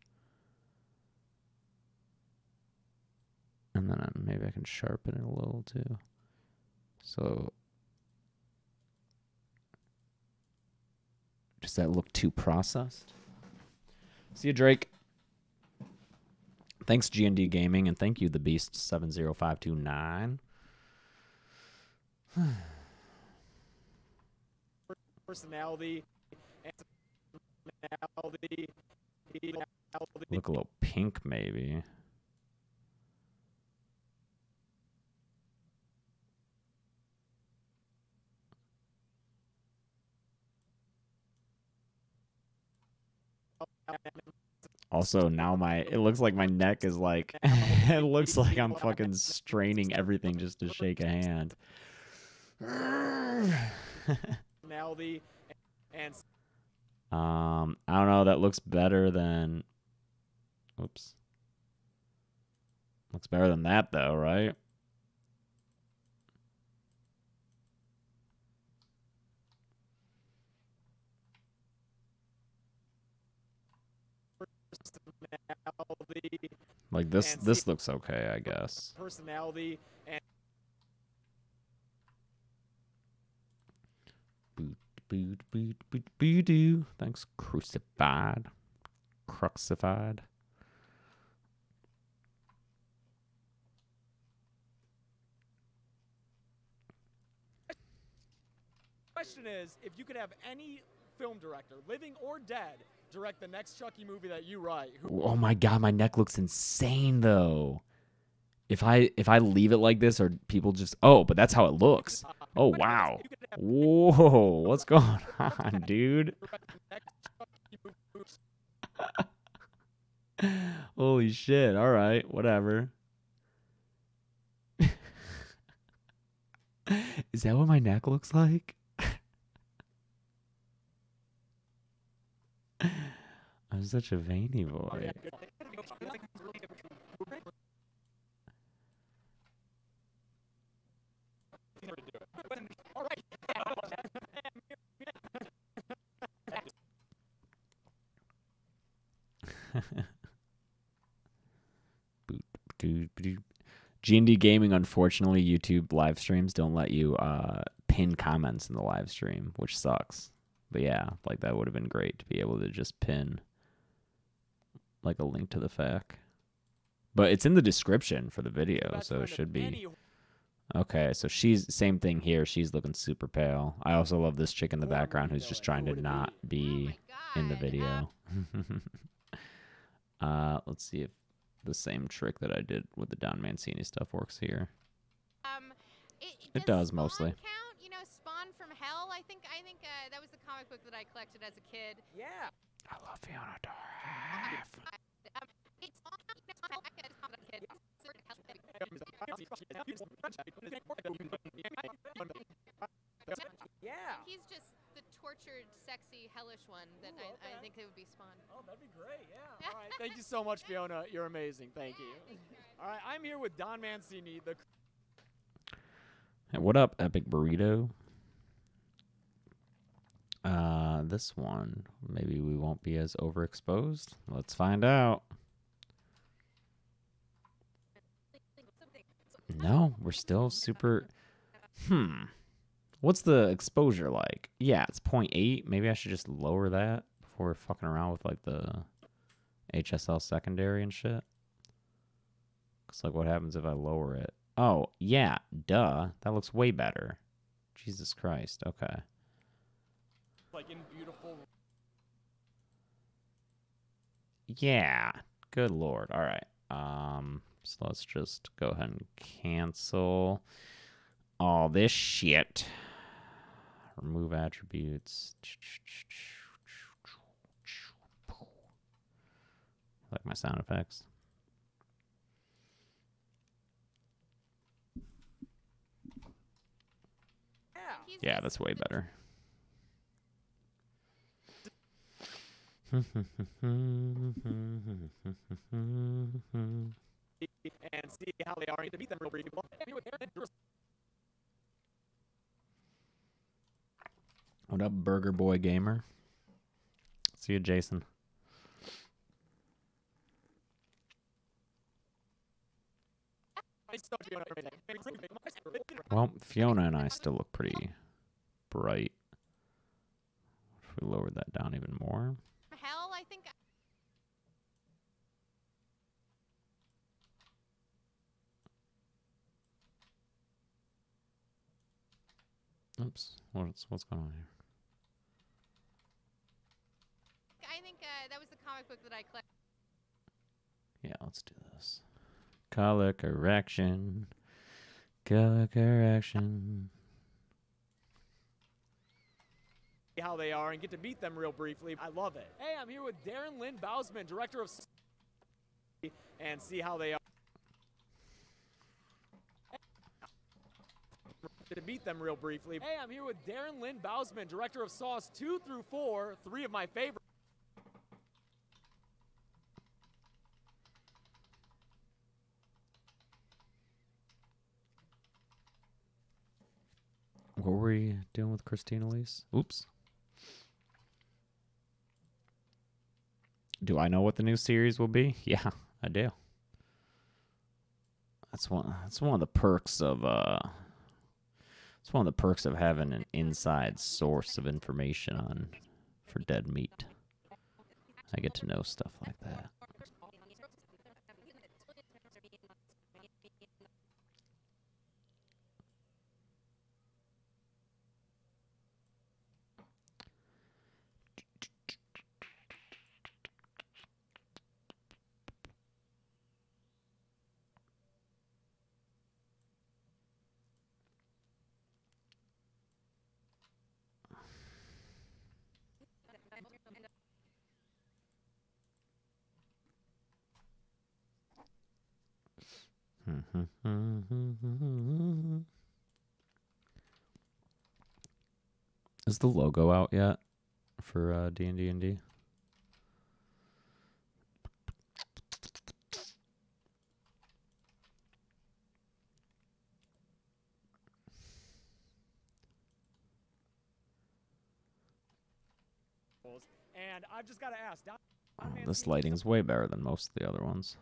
And then maybe I can sharpen it a little too. So, does that look too processed? See you, Drake. Thanks, G&D Gaming, and thank you, The Beast 70529. Personality. Look a little pink, maybe. Also, now it looks like my neck is like, it looks like I'm fucking straining everything just to shake a hand. Personality and I don't know. That looks better than. Oops. Looks better than that, though, right? Like this looks okay, I guess. Personality and Thanks, Crucified. Crucified. Question is, if you could have any film director, living or dead, direct the next Chucky movie that you write, Oh my god, my neck looks insane though. If I leave it like this, or people just but that's how it looks. Oh wow. Whoa, what's going on, dude? Holy shit. All right, whatever. Is that what my neck looks like? I'm such a veiny boy. G&D Gaming, unfortunately, YouTube live streams don't let you pin comments in the live stream, which sucks. But yeah, like that would have been great to be able to just pin like a link to the FAQ. But it's in the description for the video, so it should be. Okay, so she's same thing here. She's looking super pale. I also love this chick in the background who's just trying to not be in the video. Let's see if the same trick that I did with the Don Mancini stuff works here. It does mostly. Count? You know, Spawn from Hell. I think that was the comic book that I collected as a kid. Yeah. I love Fiona Dorff. Yeah. He's just the tortured, sexy, hellish one that I think it would be Spawn. Oh, that'd be great. Yeah. All right. Thank you so much, Fiona. You're amazing. Thank you. All right. I'm here with Don Mancini. Hey, what up, Epic Burrito? This one, maybe we won't be as overexposed. Let's find out. No, we're still super... What's the exposure like? Yeah, it's 0.8. Maybe I should just lower that before fucking around with, like, the HSL secondary and shit. Because, like, what happens if I lower it? Oh, yeah, duh. That looks way better. Jesus Christ, okay. Like in beautiful. Yeah, good lord. All right. So let's just go ahead and cancel all this shit. Remove attributes. Like my sound effects. Yeah, that's way better. And see how they are to meet them real briefly. What up, Burger Boy Gamer? See you, Jason. Well, Fiona and I still look pretty bright. If we lowered that down even more. Hell, I think. Oops. What's going on here? I think that was the comic book that I collected. Yeah, let's do this. Color correction. Color correction. How they are and get to meet them real briefly. I love it. Hey, I'm here with Darren Lynn Bousman, director of and see how they are. To meet them real briefly. Hey, I'm here with Darren Lynn Bousman, director of Saws 2 through 4, 3 of my favorites. What were we doing with Christine Elise? Oops. Do I know what the new series will be? Yeah, I do. That's one of the perks of It's one of the perks of having an inside source of information on for dead meat. I get to know stuff like that. Is the logo out yet for D&D and D? And I've just got to ask. This lighting's way better than most of the other ones.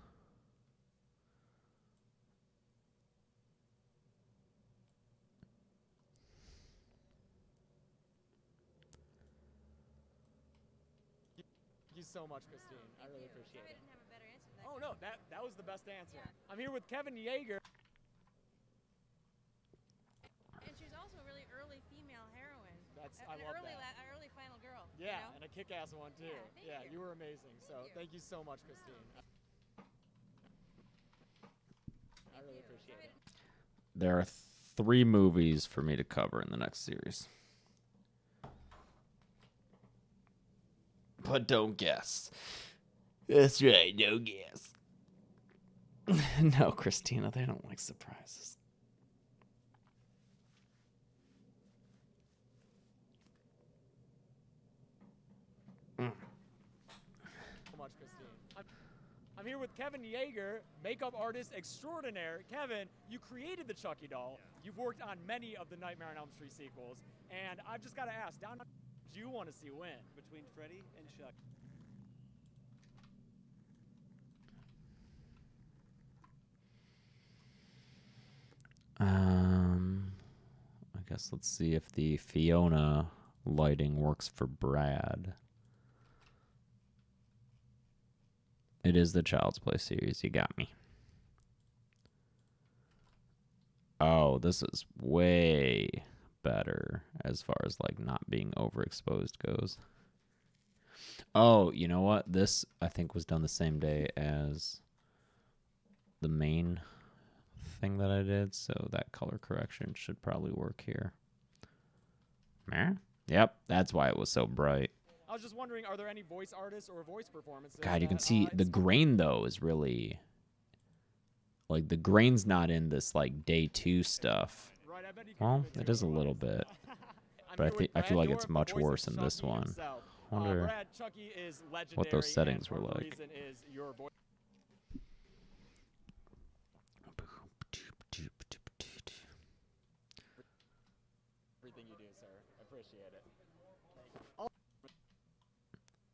Thank you so much, Christine. I really appreciate it. Oh no, that was the best answer. I'm here with Kevin Yeager. And she's also a really early female heroine. I love that. An early final girl. Yeah, you know? and a kick-ass one too. Yeah, you were amazing. Thank you so much, Christine. I really appreciate it. There are 3 movies for me to cover in the next series. But don't guess. That's right, don't guess. No, Christina, they don't like surprises. So much, Christine. I'm here with Kevin Yeager, makeup artist extraordinaire. Kevin, you created the Chucky doll. You've worked on many of the Nightmare on Elm Street sequels, and I've just got to ask, who do you want to see win? Between Freddy and Chuck. I guess let's see if the Fiona lighting works for Brad. It is the Child's Play series. You got me. Oh, this is way better as far as like not being overexposed goes. Oh, you know what? This I think was done the same day as the main thing that I did, so that color correction should probably work here. Yep, that's why it was so bright. I was just wondering, are there any voice artists or voice performances? God, you can see the grain though is really like the grain's not in this like day 2 stuff. Well, it is a little bit, but I feel like it's much worse in this one. I wonder what those settings were like. Everything you do, sir. I appreciate it.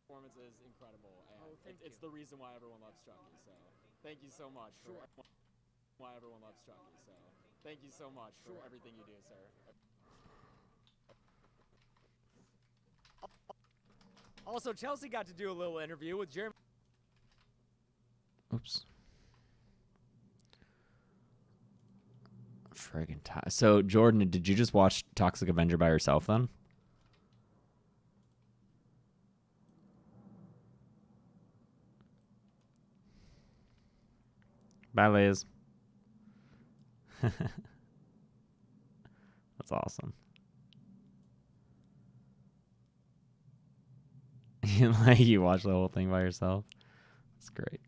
Performance is incredible, and it's the reason why everyone loves Chucky. So, thank you so much for why everyone loves Chucky. So, thank you so much for everything you do, sir. Also, Chelsea got to do a little interview with Jeremy. Oops. Friggin' so, Jordan, did you just watch Toxic Avenger by yourself then? Bye, Liz. That's awesome. You watch the whole thing by yourself? That's great.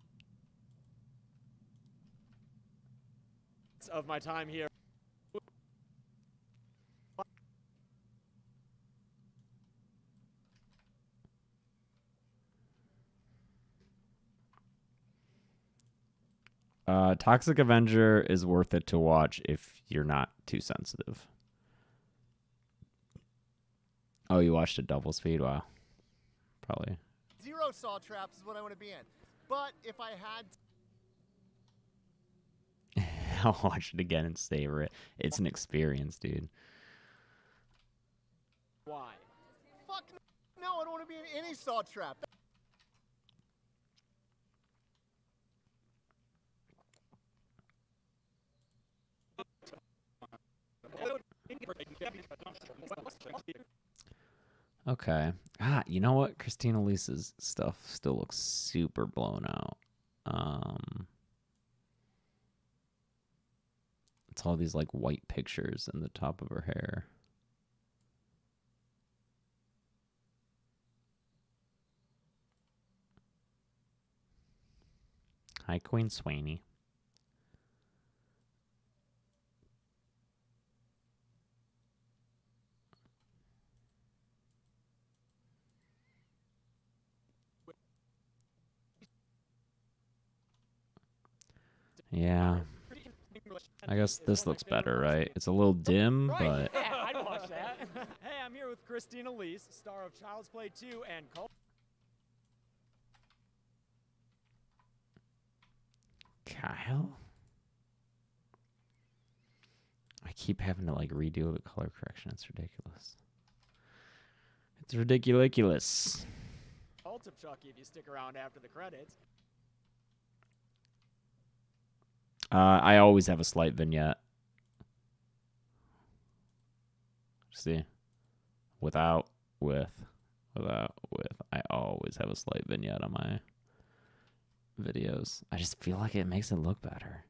Of my time here. Toxic Avenger is worth it to watch if you're not too sensitive. Oh, you watched it double speed? Wow. Probably. 0 saw traps is what I want to be in. But if I had... I'll watch it again and savor it. It's an experience, dude. want to be in any salt trap. Okay. Ah, you know what? Christina Lisa's stuff still looks super blown out. It's all these like white pictures in the top of her hair. Hi, Queen Swaney. Yeah. I guess this looks better, right? It's a little dim, but... Yeah, I'd watch that. Hey, I'm here with Christina Elise, star of Child's Play 2 and Cult. Kyle? I keep having to, like, redo the color correction. It's ridiculous. It's ridiculous. Cult of Chucky if you stick around after the credits. I always have a slight vignette. See? Without, with. I always have a slight vignette on my videos. I just feel like it makes it look better.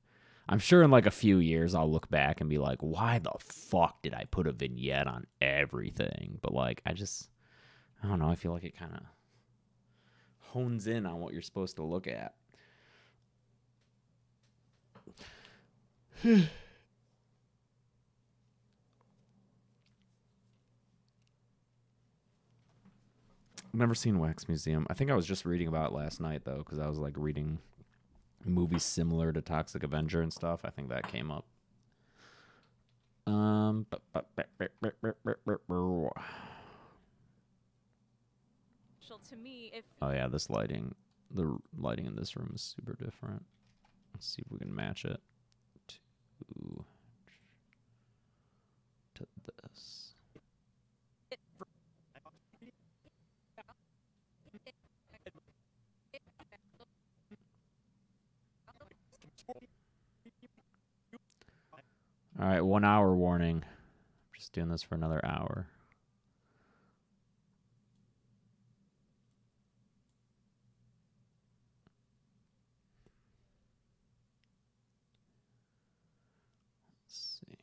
I'm sure in like a few years I'll look back and be like, why the fuck did I put a vignette on everything? But like, I don't know. I feel like it kind of hones in on what you're supposed to look at. I've never seen Wax Museum. I think I was just reading about it last night, though, because I was, like, reading movies similar to Toxic Avenger and stuff. I think that came up. To me, if Oh, yeah, this lighting. The lighting in this room is super different. Let's see if we can match it to this. All right, 1 hour warning. Just doing this for another hour. Let's see.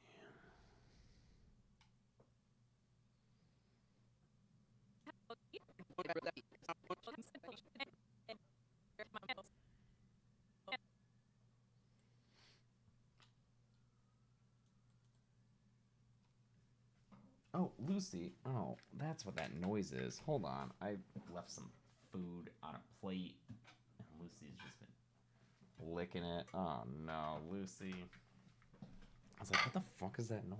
Oh, Lucy. Oh, that's what that noise is. Hold on. I left some food on a plate, and Lucy's just been licking it. Oh, no, Lucy. I was like, what the fuck is that noise?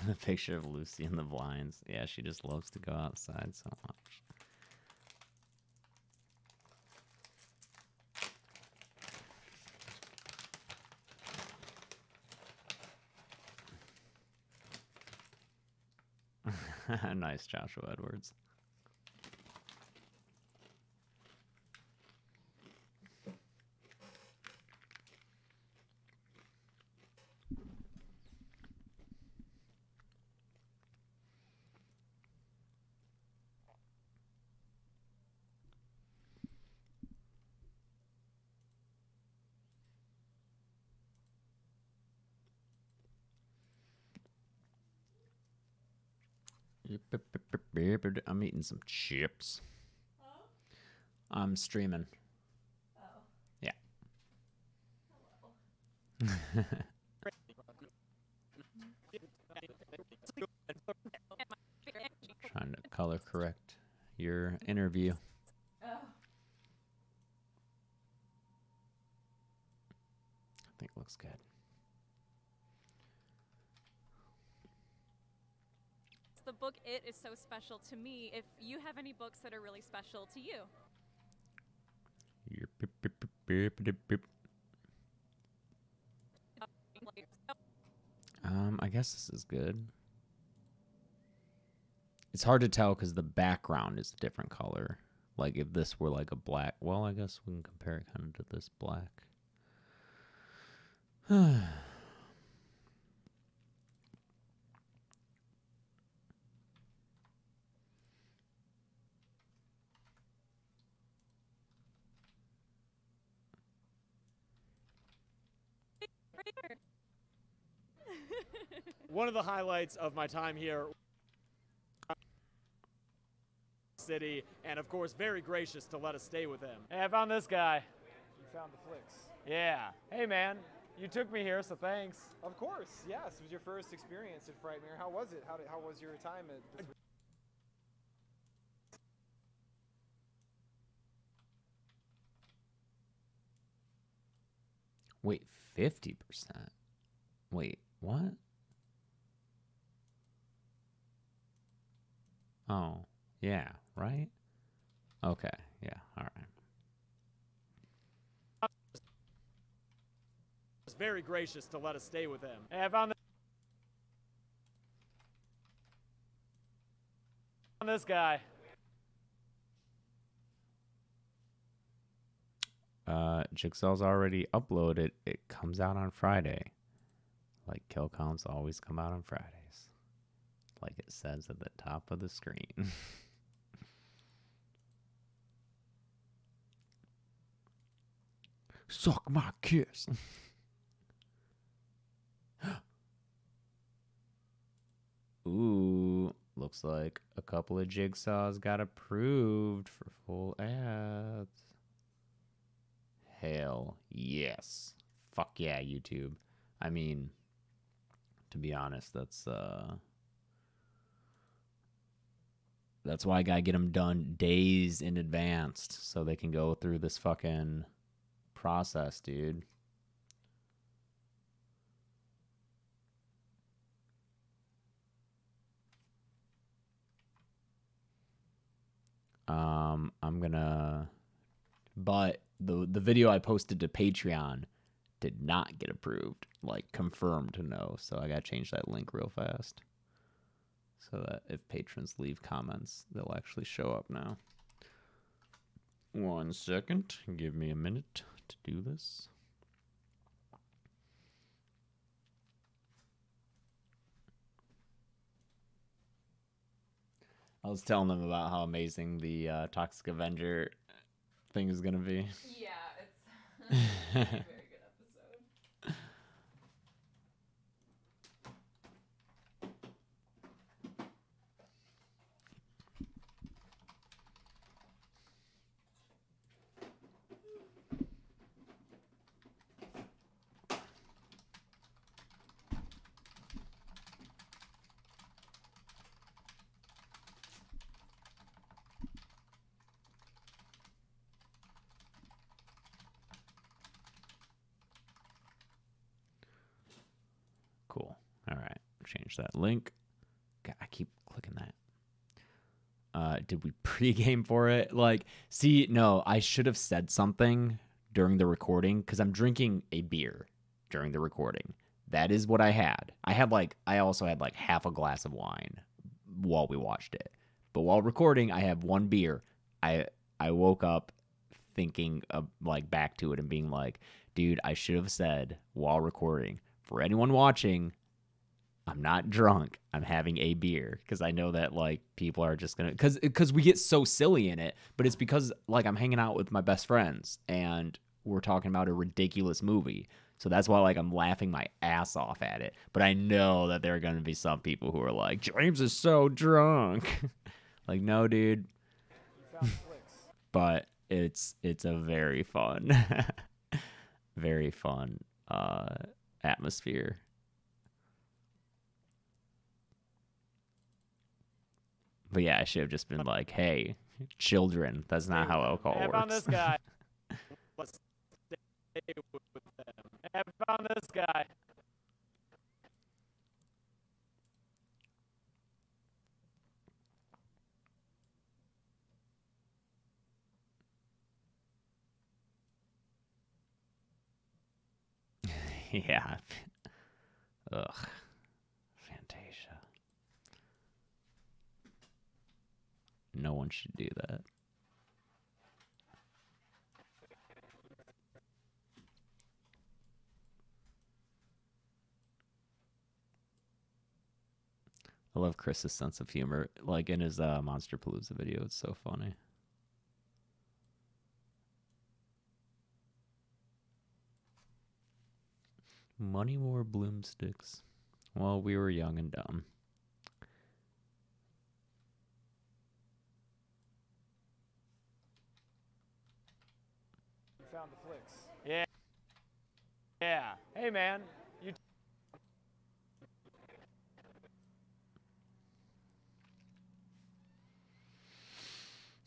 The picture of Lucy in the blinds. Yeah, she just loves to go outside so much. Nice, Joshua Edwards. I'm eating some chips. Oh? I'm streaming. Oh. Yeah. Hello. Trying to color correct your interview. Oh. I think it looks good. The book It is so special to me. If you have any books that are really special to you. I guess this is good. It's hard to tell because the background is a different color. Like if this were like a black, well, I guess we can compare it kind of to this black. One of the highlights of my time here city, and of course very gracious to let us stay with him. Hey, I found this guy. You found the flicks. Yeah. Hey man, you took me here, so thanks. Of course, yes. It was your first experience at Frightmare. How was it? How was your time at this? Wait, 50%? Wait, what? Oh, yeah, right? Okay, yeah, all right. Was very gracious to let us stay with him. Hey, I found this guy. Jigsaw's already uploaded. It comes out on Friday. Like kill counts always come out on Fridays. Like it says at the top of the screen. Suck my kiss. Ooh, looks like a couple of Jigsaws got approved for full ads. Hell yes. Fuck yeah, YouTube. I mean, to be honest, that's why I gotta get them done days in advance so they can go through this fucking process, dude. I'm gonna, but the video I posted to Patreon did not get approved, like confirmed no. So I gotta change that link real fast so that if patrons leave comments, they'll actually show up now. 1 second, give me a minute to do this. I was telling them about how amazing the Toxic Avenger thing is gonna be. Yeah, it's a very good episode. change that link. God, I keep clicking that. Did we pregame for it? Like, see, no, I should have said something during the recording because I'm drinking a beer during the recording. That is what I had. I also had like half a glass of wine while we watched it. But while recording, I have one beer. I woke up thinking of like back to it and being like, dude, I should have said while recording, for anyone watching, I'm not drunk. I'm having a beer, because I know that like people are just gonna, because we get so silly in it, but it's because like I'm hanging out with my best friends and we're talking about a ridiculous movie. So that's why like I'm laughing my ass off at it. But I know that there are gonna be some people who are like, James is so drunk. Like, no, dude. But it's a very fun, very fun atmosphere. But yeah, I should have just been like, hey, children, that's not how alcohol works. I found this guy. Let's stay with them. I found this guy. Yeah. Ugh. Fantasia. No one should do that. I love Chris's sense of humor. Like in his Monster Palooza video, it's so funny. Money more bloomsticks. Well, we were young and dumb. You found the flicks. Yeah. Yeah. Hey, man. You.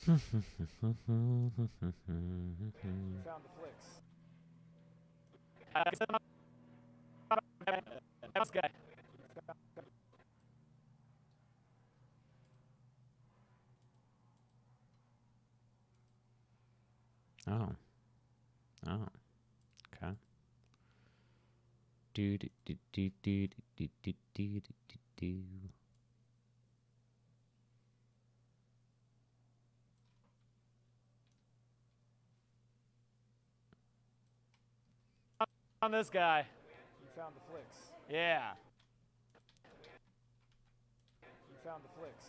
You found the flicks. This guy. Oh. Oh. Okay. Do do do do do do do do do do. On this guy. You found the flicks. Yeah. You found the flicks.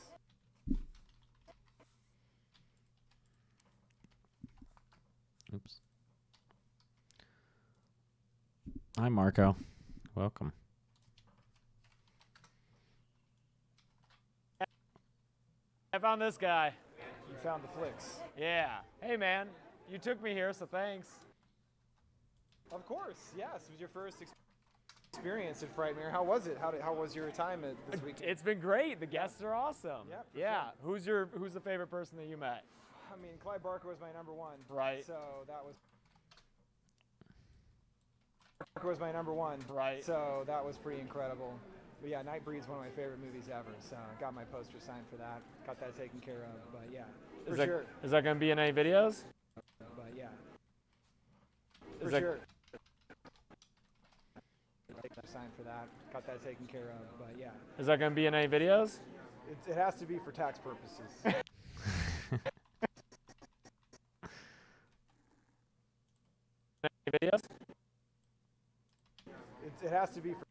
Oops. Hi, Marco. Welcome. I found this guy. You found the flicks. Yeah. Hey, man. You took me here, so thanks. Of course, yes. It was your first experience at Frightmare. How was it? How was your time this week? It's been great. The guests are awesome. Yeah. Sure. Who's the favorite person that you met? I mean, Clive Barker was my number one. Right. So that was. Barker was my number one. Right. So that was pretty incredible. But yeah, Nightbreed's one of my favorite movies ever. So I got my poster signed for that. Got that taken care of. But yeah, for sure. Is that going to be in any videos? But yeah, Is for that, sure. Signed for that. Got that taken care of. But yeah. Is that going to be in any videos? It has to be for tax purposes. Any videos? It has to be for.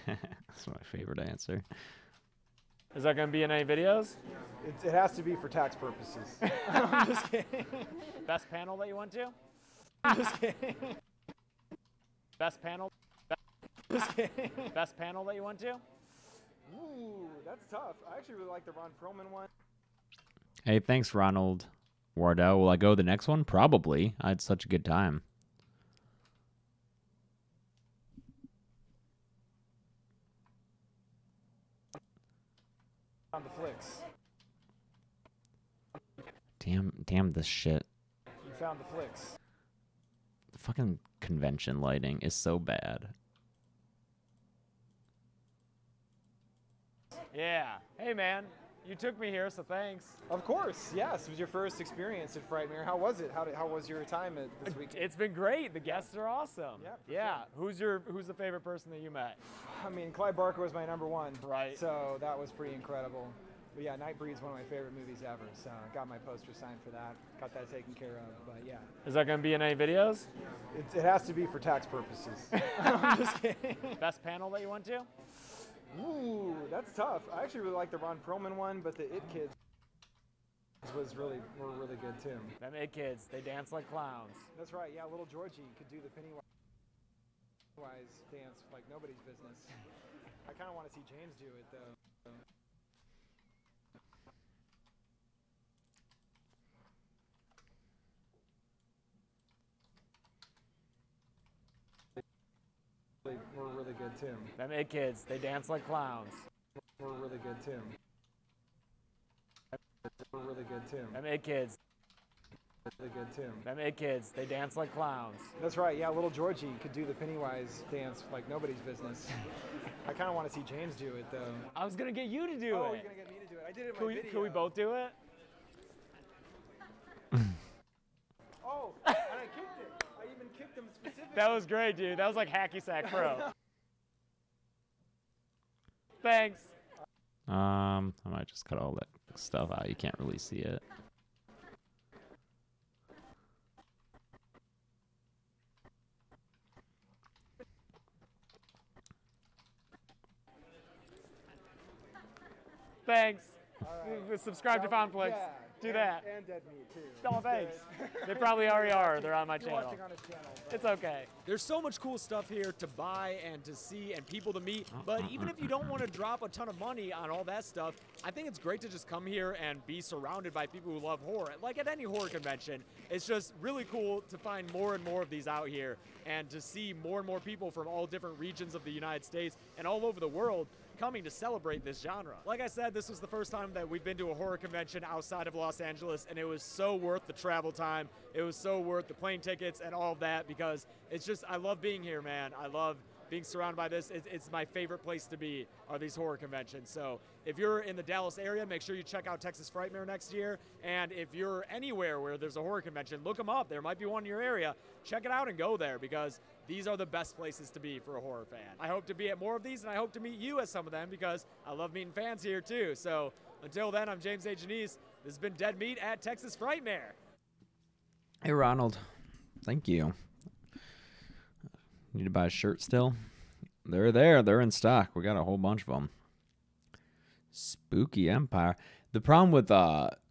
That's my favorite answer. Is that going to be in any videos? It has to be for tax purposes. I'm just kidding. Best panel that you went to? I'm just kidding. Best panel? Just kidding. Best panel that you went to? Ooh, that's tough. I actually really like the Ron Perlman one. Hey, thanks, Ronald Wardell. Will I go the next one? Probably. I had such a good time. On the flicks. Damn this shit. You found the flicks. The fucking convention lighting is so bad. Yeah. Hey, man. You took me here, so thanks. Of course, yes. It was your first experience at Frightmare. How was it? How was your time at this week? It's been great. The guests are awesome. Yeah. Sure. Who's the favorite person that you met? I mean, Clive Barker was my #1. Right. So that was pretty incredible. But yeah, Nightbreed's one of my favorite movies ever. So got my poster signed for that. Got that taken care of. But yeah. Is that going to be in any videos? It has to be for tax purposes. I'm just kidding. Best panel that you went to? Ooh, that's tough. I actually really like the Ron Perlman one, but the It Kids were really good too. Them It Kids, they dance like clowns. That's right. Yeah, little Georgie could do the Pennywise dance like nobody's business. I kind of want to see James do it though. We're really good too. Them It Kids, they dance like clowns. We're really good too. We're really good too. Them It Kids. Really good too. Them It Kids, they dance like clowns. That's right. Yeah, little Georgie could do the Pennywise dance like nobody's business. I kind of want to see James do it though. I was gonna get you to do it. Oh, you're gonna get me to do it. I did it in my video. Can we both do it? Oh, and I kicked it. I even kicked him specifically. That was great, dude. That was like Hacky Sack Pro. Thanks. I might just cut all that stuff out. You can't really see it. Thanks. All right. Subscribe to Fonflix. Yeah, Do that. And Dead Meat too. Oh, thanks. They probably already are. They're on my You're channel. watching on his channel. It's okay. There's so much cool stuff here to buy and to see and people to meet. But even if you don't want to drop a ton of money on all that stuff, I think it's great to just come here and be surrounded by people who love horror. Like at any horror convention, it's just really cool to find more and more of these out here and to see more and more people from all different regions of the United States and all over the world coming to celebrate this genre. Like I said, this was the first time that we've been to a horror convention outside of Los Angeles, and it was so worth the travel time. It was so worth the plane tickets and all of that because it's just, I love being here, man. I love being surrounded by this. It's my favorite place to be, are these horror conventions. So if you're in the Dallas area, make sure you check out Texas Frightmare next year. And if you're anywhere where there's a horror convention, look them up. There might be one in your area. Check it out and go there because these are the best places to be for a horror fan. I hope to be at more of these, and I hope to meet you at some of them because I love meeting fans here too. So until then, I'm James A. Janice. This has been Dead Meat at Texas Frightmare. Hey, Ronald. Thank you. Need to buy a shirt still? They're there. They're in stock. We got a whole bunch of them. Spooky Empire. The problem with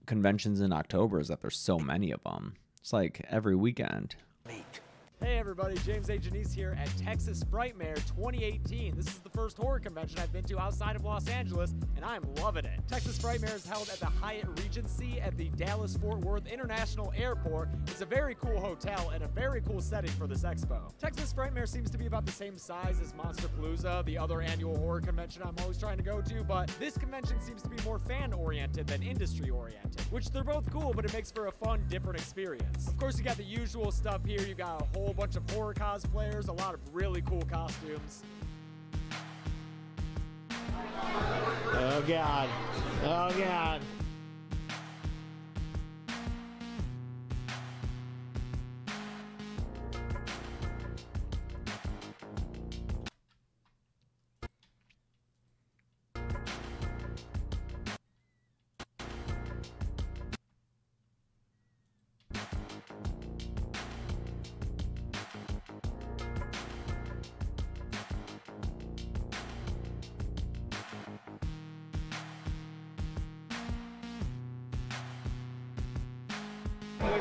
conventions in October is that there's so many of them. It's like every weekend. Hey everybody, James A. Janice here at Texas Frightmare 2018. This is the first horror convention I've been to outside of Los Angeles, and I'm loving it. Texas Frightmare is held at the Hyatt Regency at the Dallas-Fort Worth International Airport. It's a very cool hotel and a very cool setting for this expo. Texas Frightmare seems to be about the same size as Monsterpalooza, the other annual horror convention I'm always trying to go to, but this convention seems to be more fan-oriented than industry-oriented, which they're both cool, but it makes for a fun, different experience. Of course, you got the usual stuff here. You got a whole bunch of horror cosplayers, a lot of really cool costumes. Oh God. Oh God.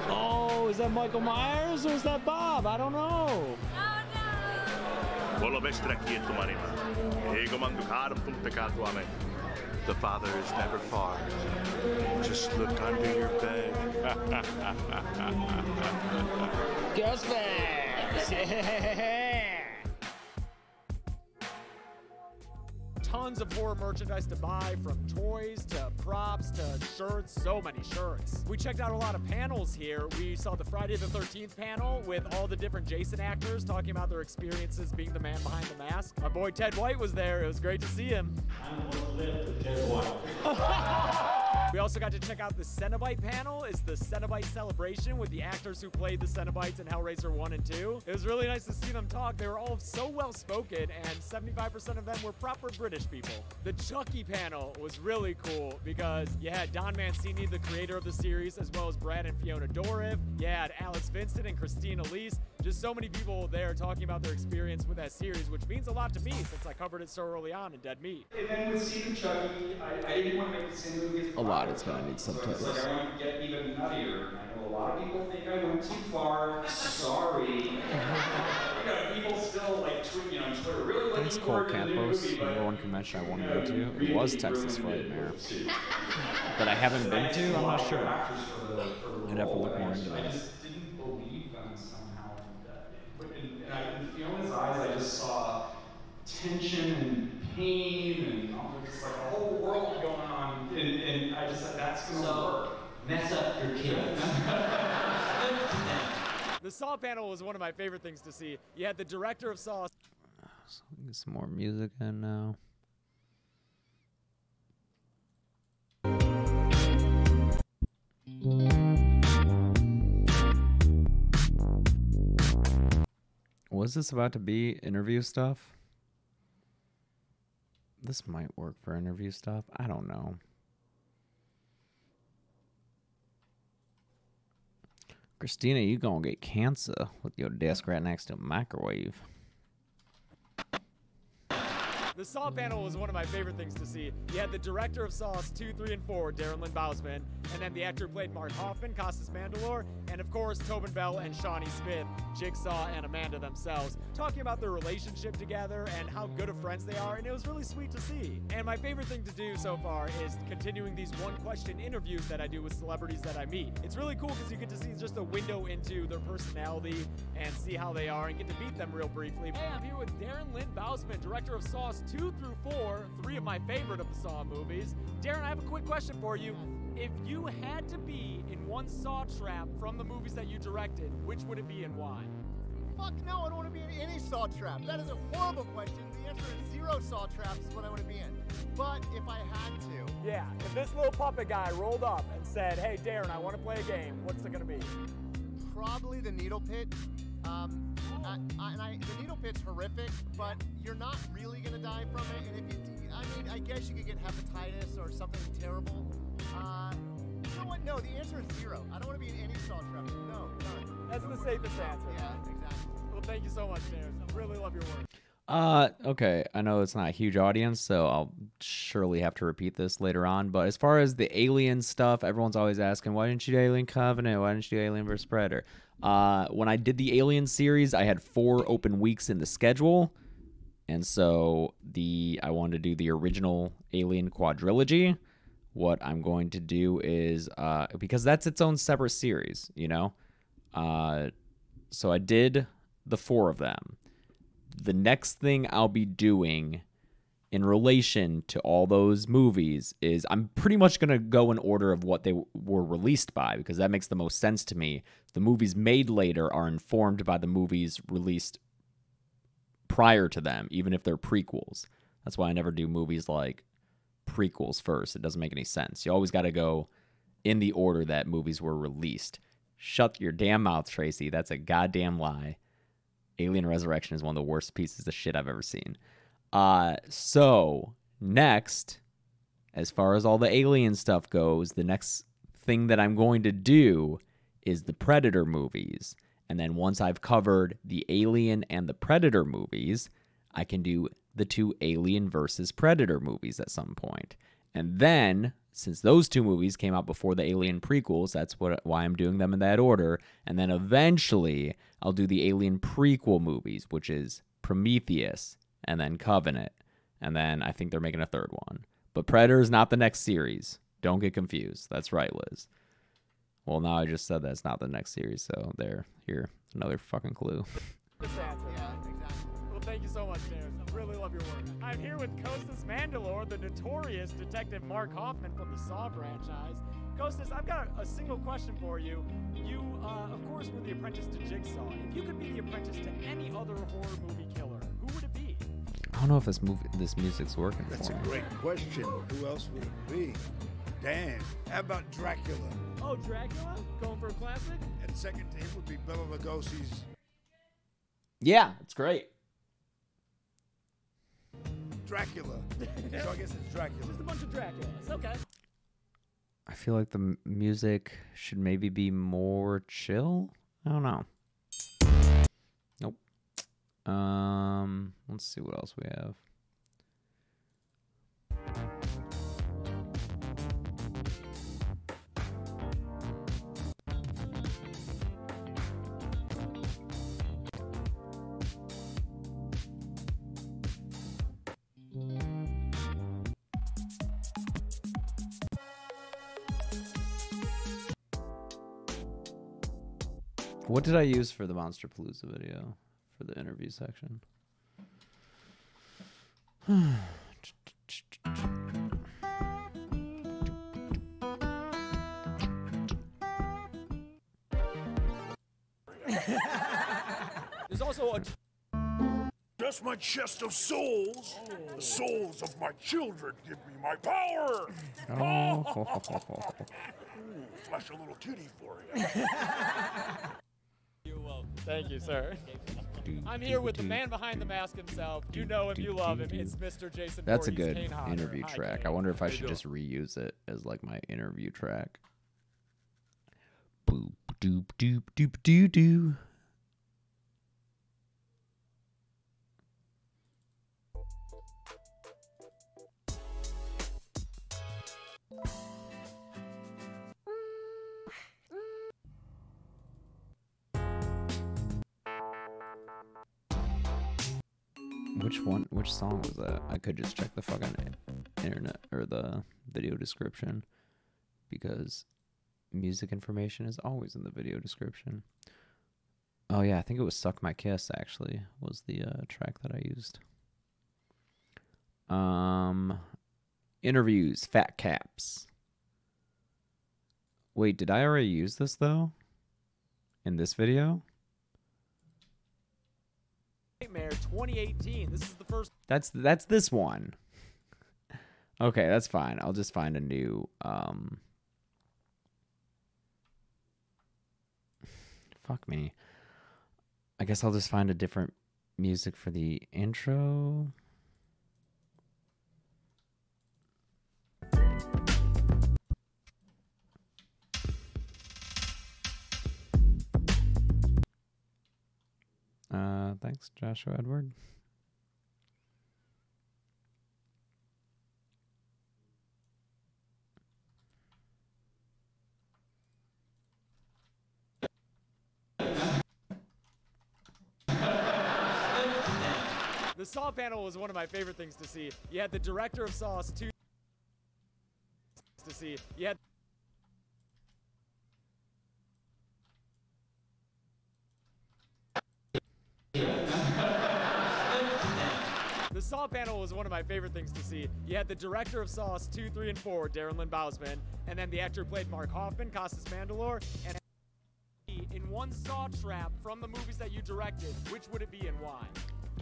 Oh, is that Michael Myers or is that Bob? I don't know. The Father is never far. Just look under your bed. Ghostface! tons of horror merchandise to buy, from toys to props to shirts, so many shirts. We checked out a lot of panels here. We saw the Friday the 13th panel with all the different Jason actors talking about their experiences being the man behind the mask. My boy Ted White was there. It was great to see him. We also got to check out the Cenobite panel. It's the Cenobite celebration with the actors who played the Cenobites in Hellraiser 1 and 2. It was really nice to see them talk. They were all so well spoken, and 75% of them were proper British people. The Chucky panel was really cool because you had Don Mancini, the creator of the series, as well as Brad and Fiona Dourif. You had Alex Vincent and Christina Elise. Just so many people there talking about their experience with that series, which means a lot to me since I covered it so early on in Dead Meat. And then with Seed of Chucky, I didn't want to make the same movie as A lot is going to need subtitles. So it's like I want to get even nuttier. I know a lot of people think I went too far. Sorry. People still like tweet, on Twitter, really looking Thanks, Cole forward to the new Campos. movie, but Number one convention I want to go to. It was Texas Frightmare. But I haven't been to, I'm not sure. I'd have to look more into I that. just didn't believe them somehow. In Fiona's eyes, I just saw tension and pain and just like a whole world going on. And I just said, that's going to work. Mess up your kids. The Saw panel was one of my favorite things to see. You had the director of Saw. So we can get some more music in now. Was this about to be interview stuff? This might work for interview stuff. I don't know. Christina, you gonna get cancer with your desk right next to a microwave. The Saw panel was one of my favorite things to see. You had the director of Saws 2, 3, and 4, Darren Lynn Bousman, and then the actor who played Mark Hoffman, Costas Mandalore, and of course Tobin Bell and Shawnee Smith, Jigsaw and Amanda themselves, talking about their relationship together and how good of friends they are, and it was really sweet to see. And my favorite thing to do so far is continuing these one-question interviews that I do with celebrities that I meet. It's really cool because you get to see just a window into their personality and see how they are and get to meet them real briefly. Hey, I'm here with Darren Lynn Bousman, director of Saws 2 through 4, 3 of my favorite of the Saw movies. Darren, I have a quick question for you. If you had to be in one Saw trap from the movies that you directed, which would it be and why? Fuck no, I don't want to be in any Saw trap. That is a horrible question. The answer is 0 Saw traps is what I want to be in. But if I had to... Yeah, if this little puppet guy rolled up and said, hey, Darren, I want to play a game, what's it going to be? Probably the needle pit. The needle pit's horrific, but you're not really gonna die from it. And if you, I guess you could get hepatitis or something terrible. You know what? No, the answer is 0. I don't want to be in any Saw trap. No, none. That's the safest answer. Yeah, exactly. Well, thank you so much, Darren. I really love your work. Okay, I know it's not a huge audience, so I'll surely have to repeat this later on, but as far as the Alien stuff, everyone's always asking, why didn't you do Alien Covenant? Why didn't you do Alien vs. Predator? When I did the Alien series, I had 4 open weeks in the schedule, and so I wanted to do the original Alien quadrilogy. What I'm going to do is, because that's its own separate series, so I did the 4 of them. The next thing I'll be doing in relation to all those movies is I'm pretty much going to go in order of what they were released by, because that makes the most sense to me. The movies made later are informed by the movies released prior to them, even if they're prequels. That's why I never do movies like prequels first. It doesn't make any sense. You always got to go in the order that movies were released. Shut your damn mouth, Tracy. That's a goddamn lie. Alien Resurrection is one of the worst pieces of shit I've ever seen. So next, as far as all the Alien stuff goes, the next thing that I'm going to do is the Predator movies. And then once I've covered the Alien and the Predator movies, I can do the 2 Alien versus Predator movies at some point. And then, since those 2 movies came out before the Alien prequels, that's why I'm doing them in that order. And then eventually, I'll do the Alien prequel movies, which is Prometheus, and then Covenant. And then I think they're making a 3rd one. But Predator is not the next series. Don't get confused. That's right, Liz. Well, now I just said that's not the next series, so there. Here, another fucking clue. This answer. Yeah, exactly. Well, thank Thank you so much, Terrence. I really love your work. I'm here with Costas Mandylor, the notorious Detective Mark Hoffman from the Saw franchise. Costas, I've got a single question for you. You, of course, were the apprentice to Jigsaw. If you could be the apprentice to any other horror movie killer, who would it be? I don't know if this music's working That's for a me. great question. Who else would it be? Dan. How about Dracula? Oh, Dracula? Going for a classic? And second to him would be Bela Lugosi's. Yeah, it's great. Dracula. So I guess it's Dracula. Just a bunch of Draculas. Okay. I feel like the music should maybe be more chill. I don't know. Nope. Let's see what else we have. What did I use for the Monster Palooza video for the interview section? There's also a... Just my chest of souls. The souls of my children give me my power. Oh. Ooh, flash a little titty for you. You're welcome. Thank you, sir. I'm here with the man behind the mask himself. You know him, you love him. It's Mr. Jason That's a Voorhees, good Kane Hodder. interview Hi, track. Kane. I wonder if I How you should doing? just reuse it as like my interview track. Boop doop doop doop doo doo. Which song was that? I could just check the fucking internet or the video description because music information is always in the video description. Oh yeah, I think it was Suck My Kiss actually was the track that I used. Interviews, Fat Caps. Wait, did I already use this though? In this video? Frightmare 2018. This is the first. That's this one. Okay, that's fine. I'll just find a new fuck me. I guess I'll just find a different music for the intro. Thanks, Joshua Edward. The Saw panel was one of my favorite things to see. You had the director of Saw's 2 to see. You had The Saw panel was one of my favorite things to see. You had the director of Saws 2, 3, and 4, Darren Lynn Bousman, and then the actor who played Mark Hoffman, Costas Mandylor, and in one Saw trap from the movies that you directed, which would it be and why?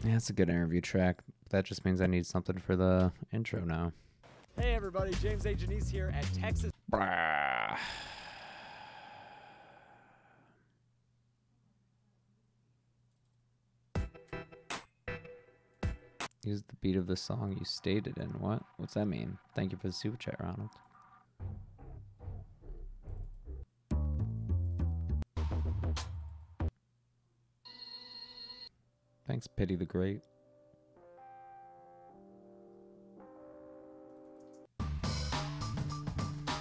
Yeah, it's a good interview track. That just means I need something for the intro now. Hey everybody, James A. Janice here at Texas. Brah. Use the beat of the song you stated in. What? What's that mean? Thank you for the super chat, Ronald. Thanks, Pity the Great.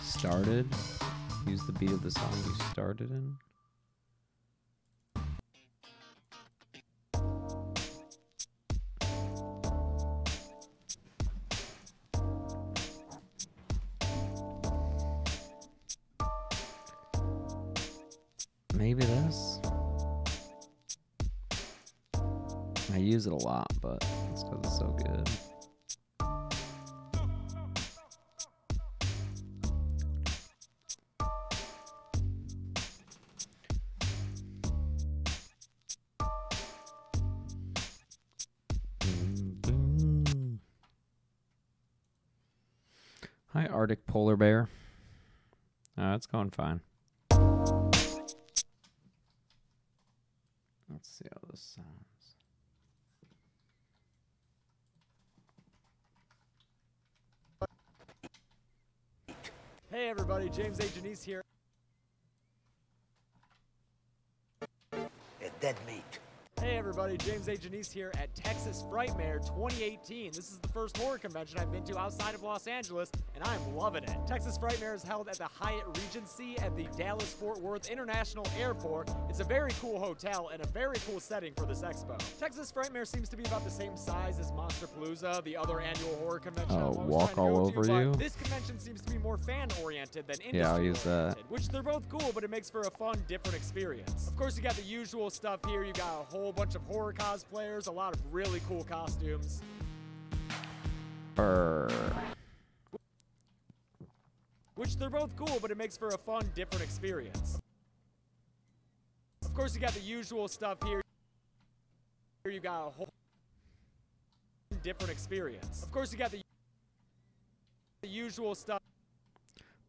Started. Use the beat of the song you started in. Maybe this. I use it a lot, but it's because it's so good. Hi, Arctic Polar Bear. It's going fine. Let's see how this sounds. Hey everybody, James A. Janice here. It's dead meat. Hey everybody, James A. Janice here at Texas Frightmare 2018. This is the first horror convention I've been to outside of Los Angeles, and I'm loving it. Texas Frightmare is held at the Hyatt Regency at the Dallas-Fort Worth International Airport. It's a very cool hotel and a very cool setting for this expo. Texas Frightmare seems to be about the same size as Monsterpalooza, the other annual horror convention I'm always walk trying to all go over to, you? but this convention seems to be more fan-oriented than industry-oriented. Yeah, I'll use that. Which they're both cool, but it makes for a fun, different experience. Of course, you got the usual stuff here. You got a whole bunch of horror cosplayers, a lot of really cool costumes. Which they're both cool, but it makes for a fun, different experience. Of course, you got the usual stuff here. You got a whole different experience. Of course, you got the usual stuff.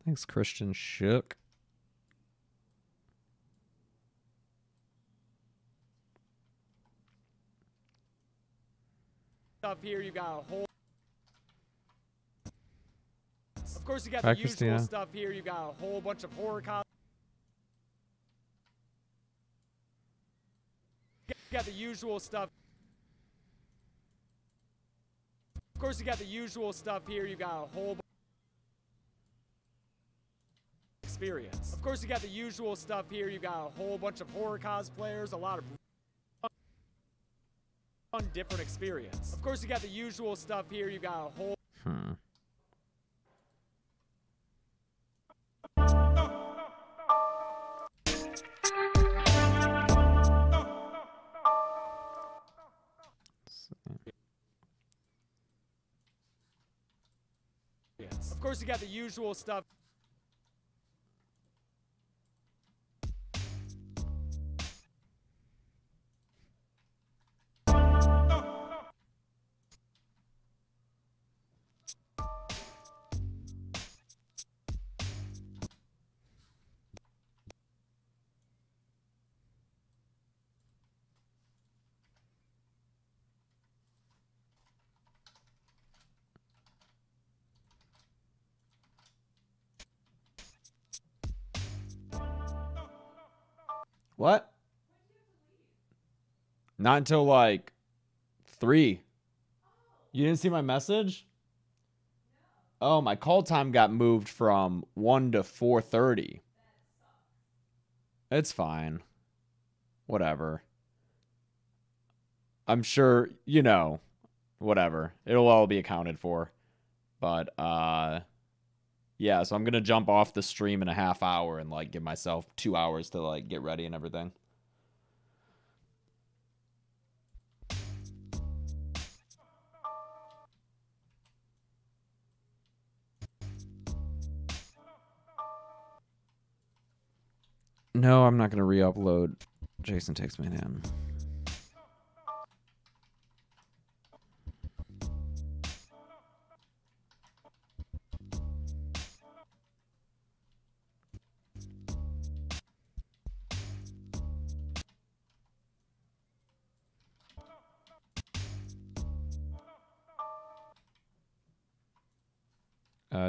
Thanks, Christian Shook. Stuff here, you got a whole. Of course, you got Hi, the usual Christina. stuff here. You got a whole bunch of horror You got the usual stuff. Of course, you got the usual stuff here. You got a whole experience. Of course, you got the usual stuff here. You got a whole bunch of horror cosplayers, a lot of fun, different experience. Of course, you got the usual stuff here. You got a whole. Of course, you got the usual stuff. What? Not until like 3. You didn't see my message? Oh, my call time got moved from 1 to 4:30. It's fine. Whatever. I'm sure, whatever. It'll all be accounted for. But, yeah, so I'm going to jump off the stream in a half hour and, like, give myself 2 hours to, like, get ready and everything. No, I'm not going to re-upload Jason Takes Me Down.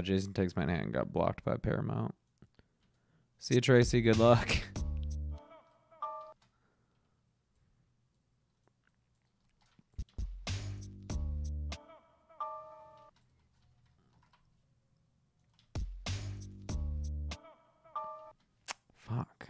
Jason Takes My Hand got blocked by Paramount. See you, Tracy. Good luck. Fuck.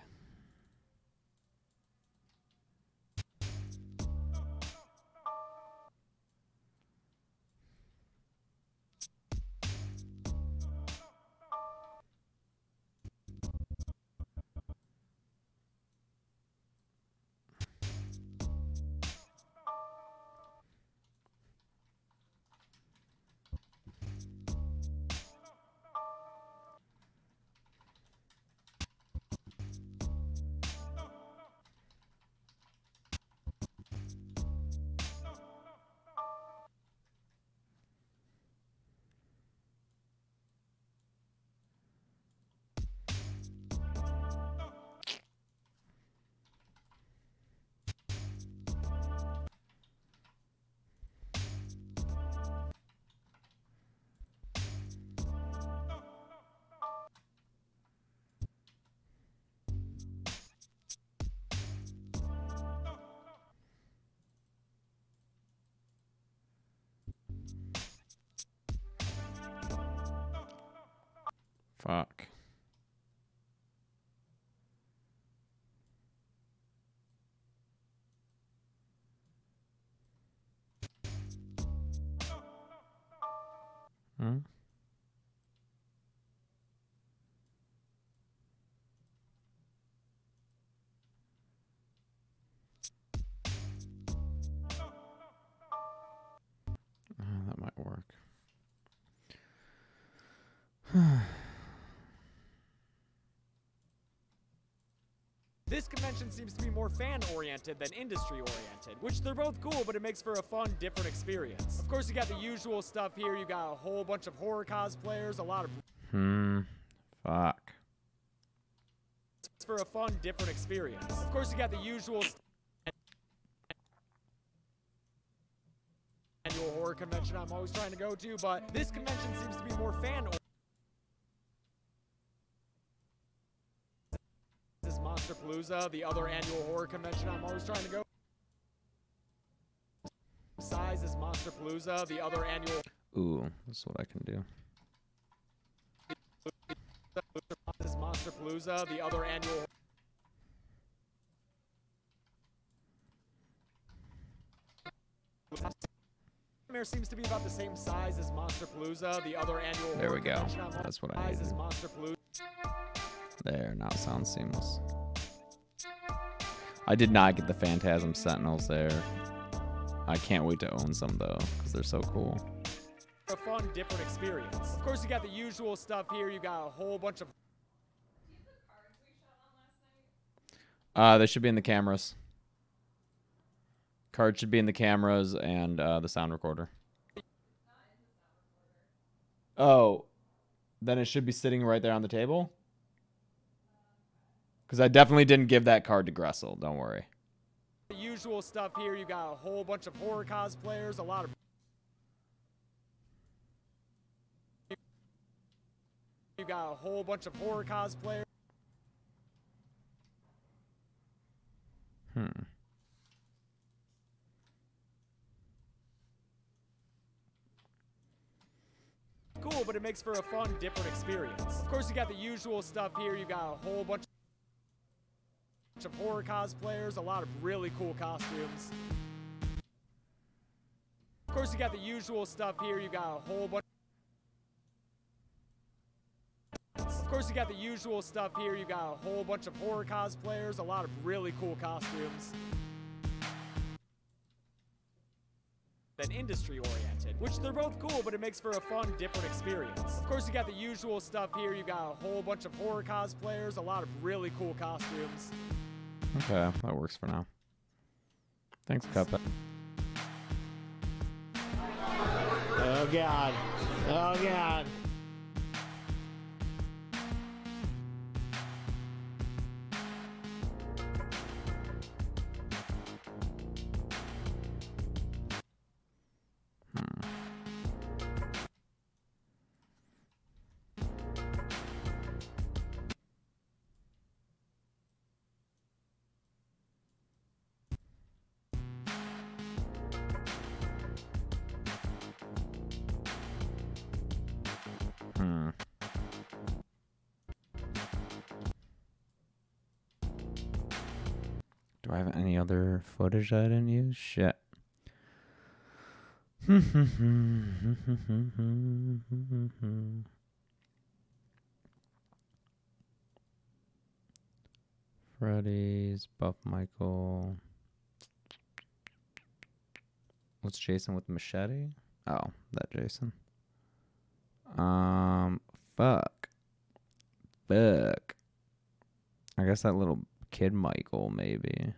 Fuck. Hmm? That might work. This convention seems to be more fan-oriented than industry-oriented, which they're both cool, but it makes for a fun, different experience. Of course, you got the usual stuff here. You got a whole bunch of horror cosplayers, a lot of... Fuck. It's for a fun, different experience. Of course, you got the usual... annual horror convention I'm always trying to go to, but this convention seems to be more fan-oriented. This is Monsterpalooza, the other annual horror convention I'm always trying to go. Size is Monsterpalooza, the other annual. Ooh, that's what I can do. This is Monsterpalooza, the other annual. Frightmare seems to be about the same size as Monsterpalooza, the other annual. There we go. convention I'm That's what I size is needed. Monsterpalooza. There, now it sounds seamless. I did not get the Phantasm Sentinels there. I can't wait to own some though, because they're so cool. A fun, different experience. Of course, you got the usual stuff here. You got a whole bunch of. They should be in the cameras. Cards should be in the cameras and the sound recorder. Oh, then it should be sitting right there on the table? Because I definitely didn't give that card to Gressel, don't worry. The usual stuff here. You got a whole bunch of horror cosplayers, a lot of. You got a whole bunch of horror cosplayers. Cool, but it makes for a fun, different experience. Of course, you got the usual stuff here. You got a whole bunch of horror cosplayers, a lot of really cool costumes. Of course, you got the usual stuff here. You got a whole bunch. Of course, you got the usual stuff here. You got a whole bunch of horror cosplayers, a lot of really cool costumes. Than industry-oriented, which they're both cool, but it makes for a fun, different experience. Of course, you got the usual stuff here. You got a whole bunch of horror cosplayers, a lot of really cool costumes. Okay, that works for now. Thanks, Cuphead. Oh, God. Oh, God. Do I have any other footage I didn't use? Shit. Freddy's, Buff Michael. What's Jason with the machete? Oh, that Jason. Fuck. I guess that little kid Michael, maybe.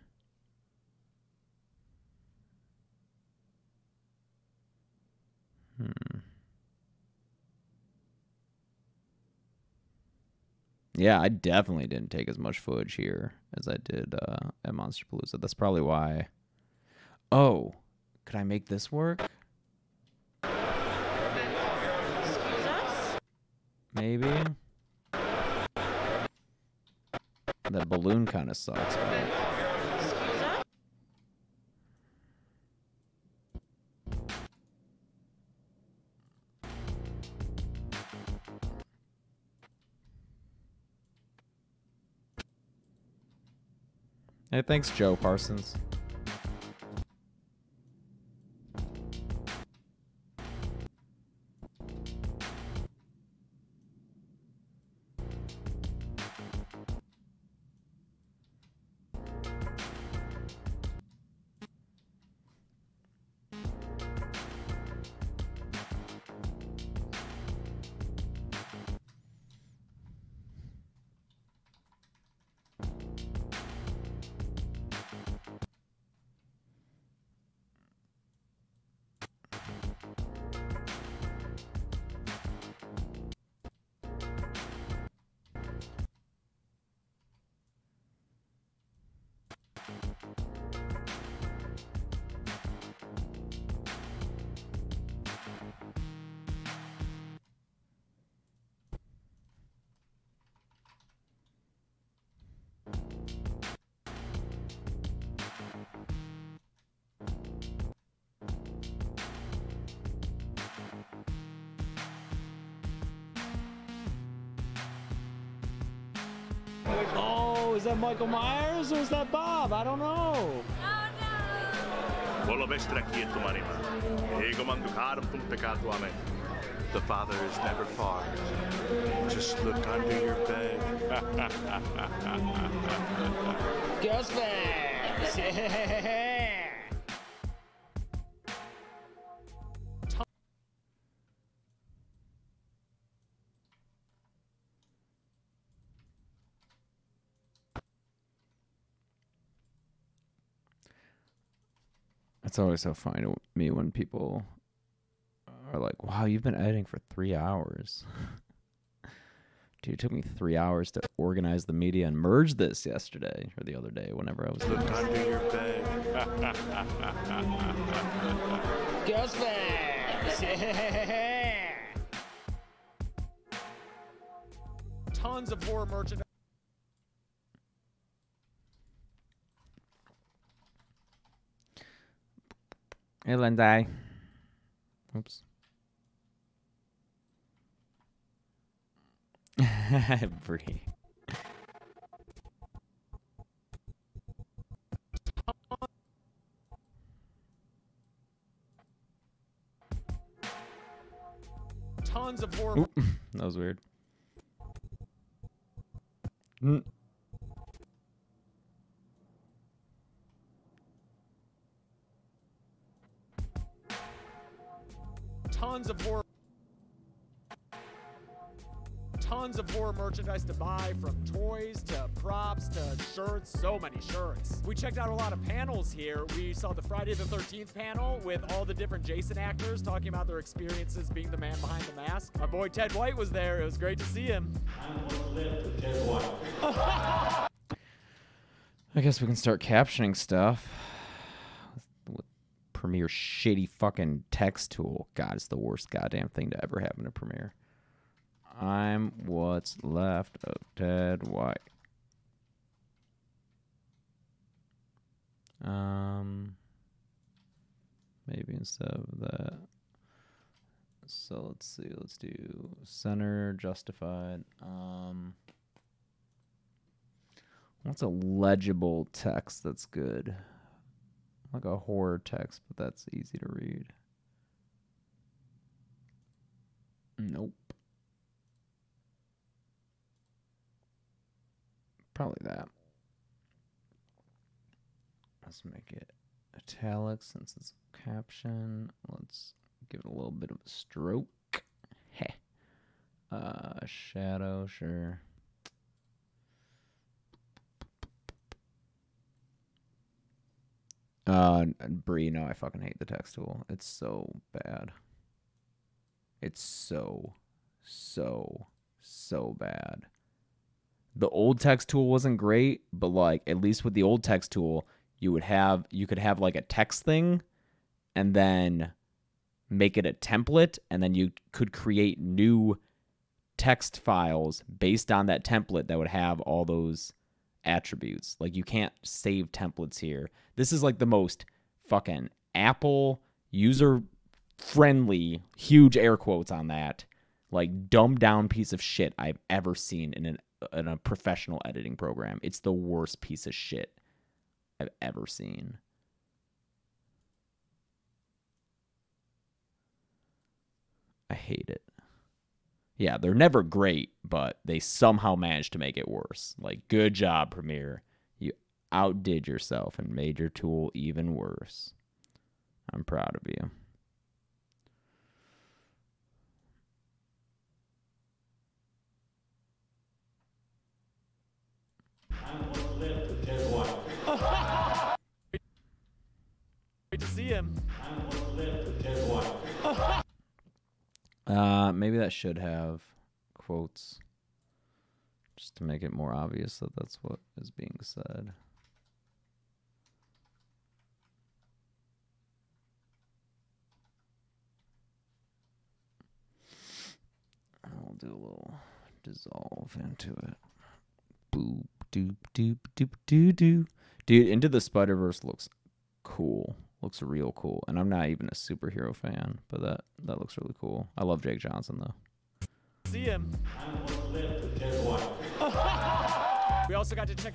Yeah, I definitely didn't take as much footage here as I did at Monsterpalooza. That's probably why. Oh, could I make this work? Maybe. That balloon kind of sucks, but... Hey, thanks, Joe Parsons. Oh, is that Michael Myers or is that Bob? I don't know. The Father is never far. Just look under your bed. Ghostface! It's always so funny to me when people are like, wow, you've been editing for 3 hours. Dude, it took me 3 hours to organize the media and merge this yesterday or the other day, whenever I was Look under your bed. Ghostface! Tons of horror merchandise. Hey, Lindsay. Oops. Bree. Tons of horror. Oop, that was weird. Mm. Tons of horror. Tons of horror merchandise to buy, from toys to props to shirts, so many shirts. We checked out a lot of panels here. We saw the Friday the 13th panel with all the different Jason actors talking about their experiences being the man behind the mask. Our boy Ted White was there. It was great to see him. I guess we can start captioning stuff with Premiere shitty fucking text tool. God, it's the worst goddamn thing to ever happen to Premiere. I'm what's left of Ted White. Maybe instead of that. So let's see. Let's do center justified. What's a legible text that's good? Like a horror text, but that's easy to read. Nope. Probably that. Let's make it italic since it's a caption. Let's give it a little bit of a stroke. Heh. Shadow, sure. Bree, no, I fucking hate the text tool. It's so bad. It's so bad. The old text tool wasn't great, but like at least with the old text tool, you could have like a text thing and then make it a template, and then you could create new text files based on that template that would have all those attributes. Like you can't save templates here. This is like the most fucking Apple user friendly, huge air quotes on that, like dumbed down piece of shit I've ever seen in a professional editing program. It's the worst piece of shit I've ever seen. I hate it. Yeah, they're never great, but they somehow managed to make it worse. Like, good job, Premiere. You outdid yourself and made your tool even worse. I'm proud of you. Great to see him. Maybe that should have quotes just to make it more obvious that that's what is being said. I'll do a little dissolve into it. Boop, doop, doop, doop, doo, doo. Dude, Into the Spider-Verse looks cool. Looks real cool. And I'm not even a superhero fan, but that looks really cool. I love Jake Johnson, though. See him. We also got to check.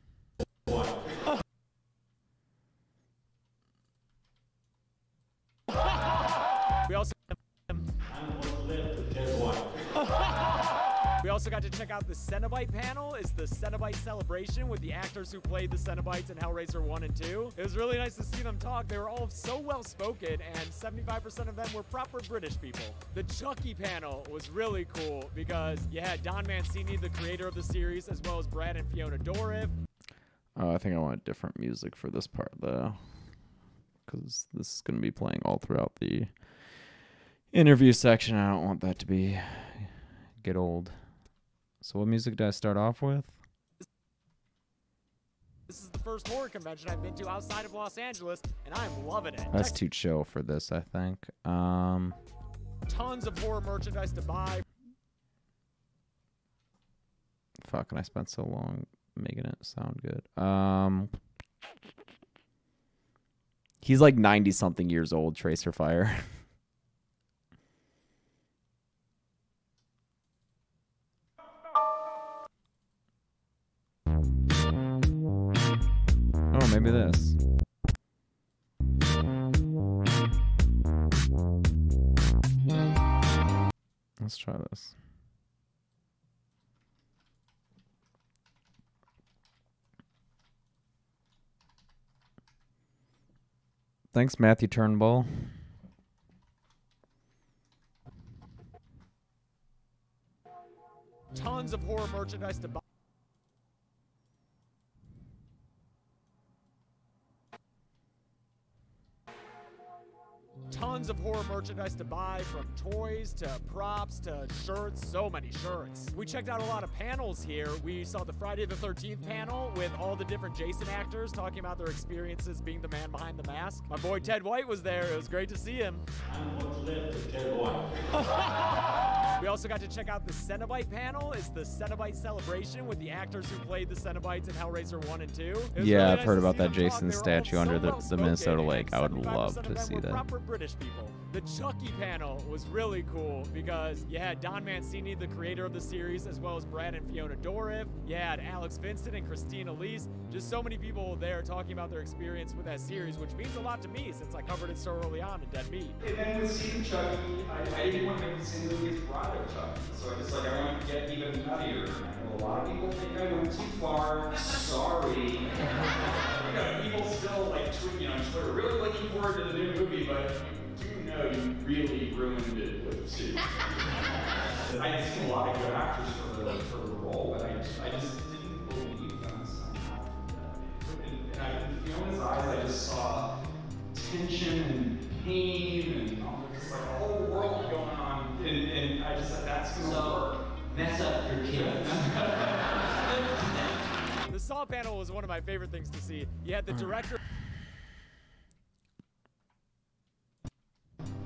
We also got to check out the Cenobite panel. It's the Cenobite celebration with the actors who played the Cenobites in Hellraiser 1 and 2. It was really nice to see them talk. They were all so well spoken, and 75% of them were proper British people. The Chucky panel was really cool because you had Don Mancini, the creator of the series, as well as Brad and Fiona Dourif. I think I want different music for this part, though, because this is going to be playing all throughout the interview section. I don't want that to get old. So what music did I start off with? This is the first horror convention I've been to outside of Los Angeles, and I'm loving it. That's too chill for this, I think. Tons of horror merchandise to buy. Fuck, and I spent so long making it sound good. He's like 90-something years old, Tracer Fire. Oh, maybe this. Let's try this. Thanks, Matthew Turnbull. Tons of horror merchandise to buy. Tons of horror merchandise to buy, from toys to props to shirts, so many shirts. We checked out a lot of panels here. We saw the Friday the 13th panel with all the different Jason actors talking about their experiences being the man behind the mask. My boy Ted White was there. It was great to see him. We also got to check out the Cenobite panel. It's the Cenobite celebration with the actors who played the Cenobites in Hellraiser 1 and 2. Yeah, I've heard about that Jason statue under the Minnesota lake. I would love to see that. Proper British people. The Chucky panel was really cool because you had Don Mancini, the creator of the series, as well as Brad and Fiona Dourif. You had Alex Vincent and Christina Elise. Just so many people there talking about their experience with that series, which means a lot to me since I covered it so early on in Dead Meat. And then with seeing Chucky, I didn't want to make the same movie as Bride of Chucky. So I just I want to get even nuttier. I know a lot of people think I went too far. Sorry. People still tweet, on Twitter, really looking forward to the new movie, but you know you really ruined it with the suit. I had seen a lot of good actors for the role, but I just didn't believe them somehow. In Fiona's eyes, I just saw tension and pain and just a whole world going on, and I just said that's gonna work. Mess up your kid. The Saw panel was one of my favorite things to see. You had the director.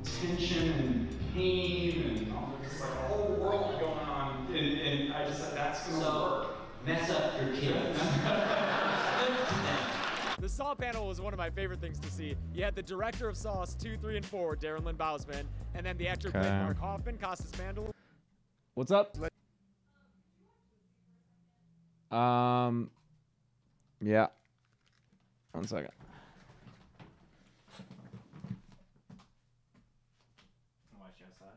Tension and pain and just a whole world going on, and I just said that's gonna work. Mess up your kid. The Saw panel was one of my favorite things to see. You had the director of Saws 2, 3, and 4, Darren Lynn Bousman, and then the actor played Mark Hoffman, Costas Mandel. What's up? Yeah. 1 second. Why is she outside?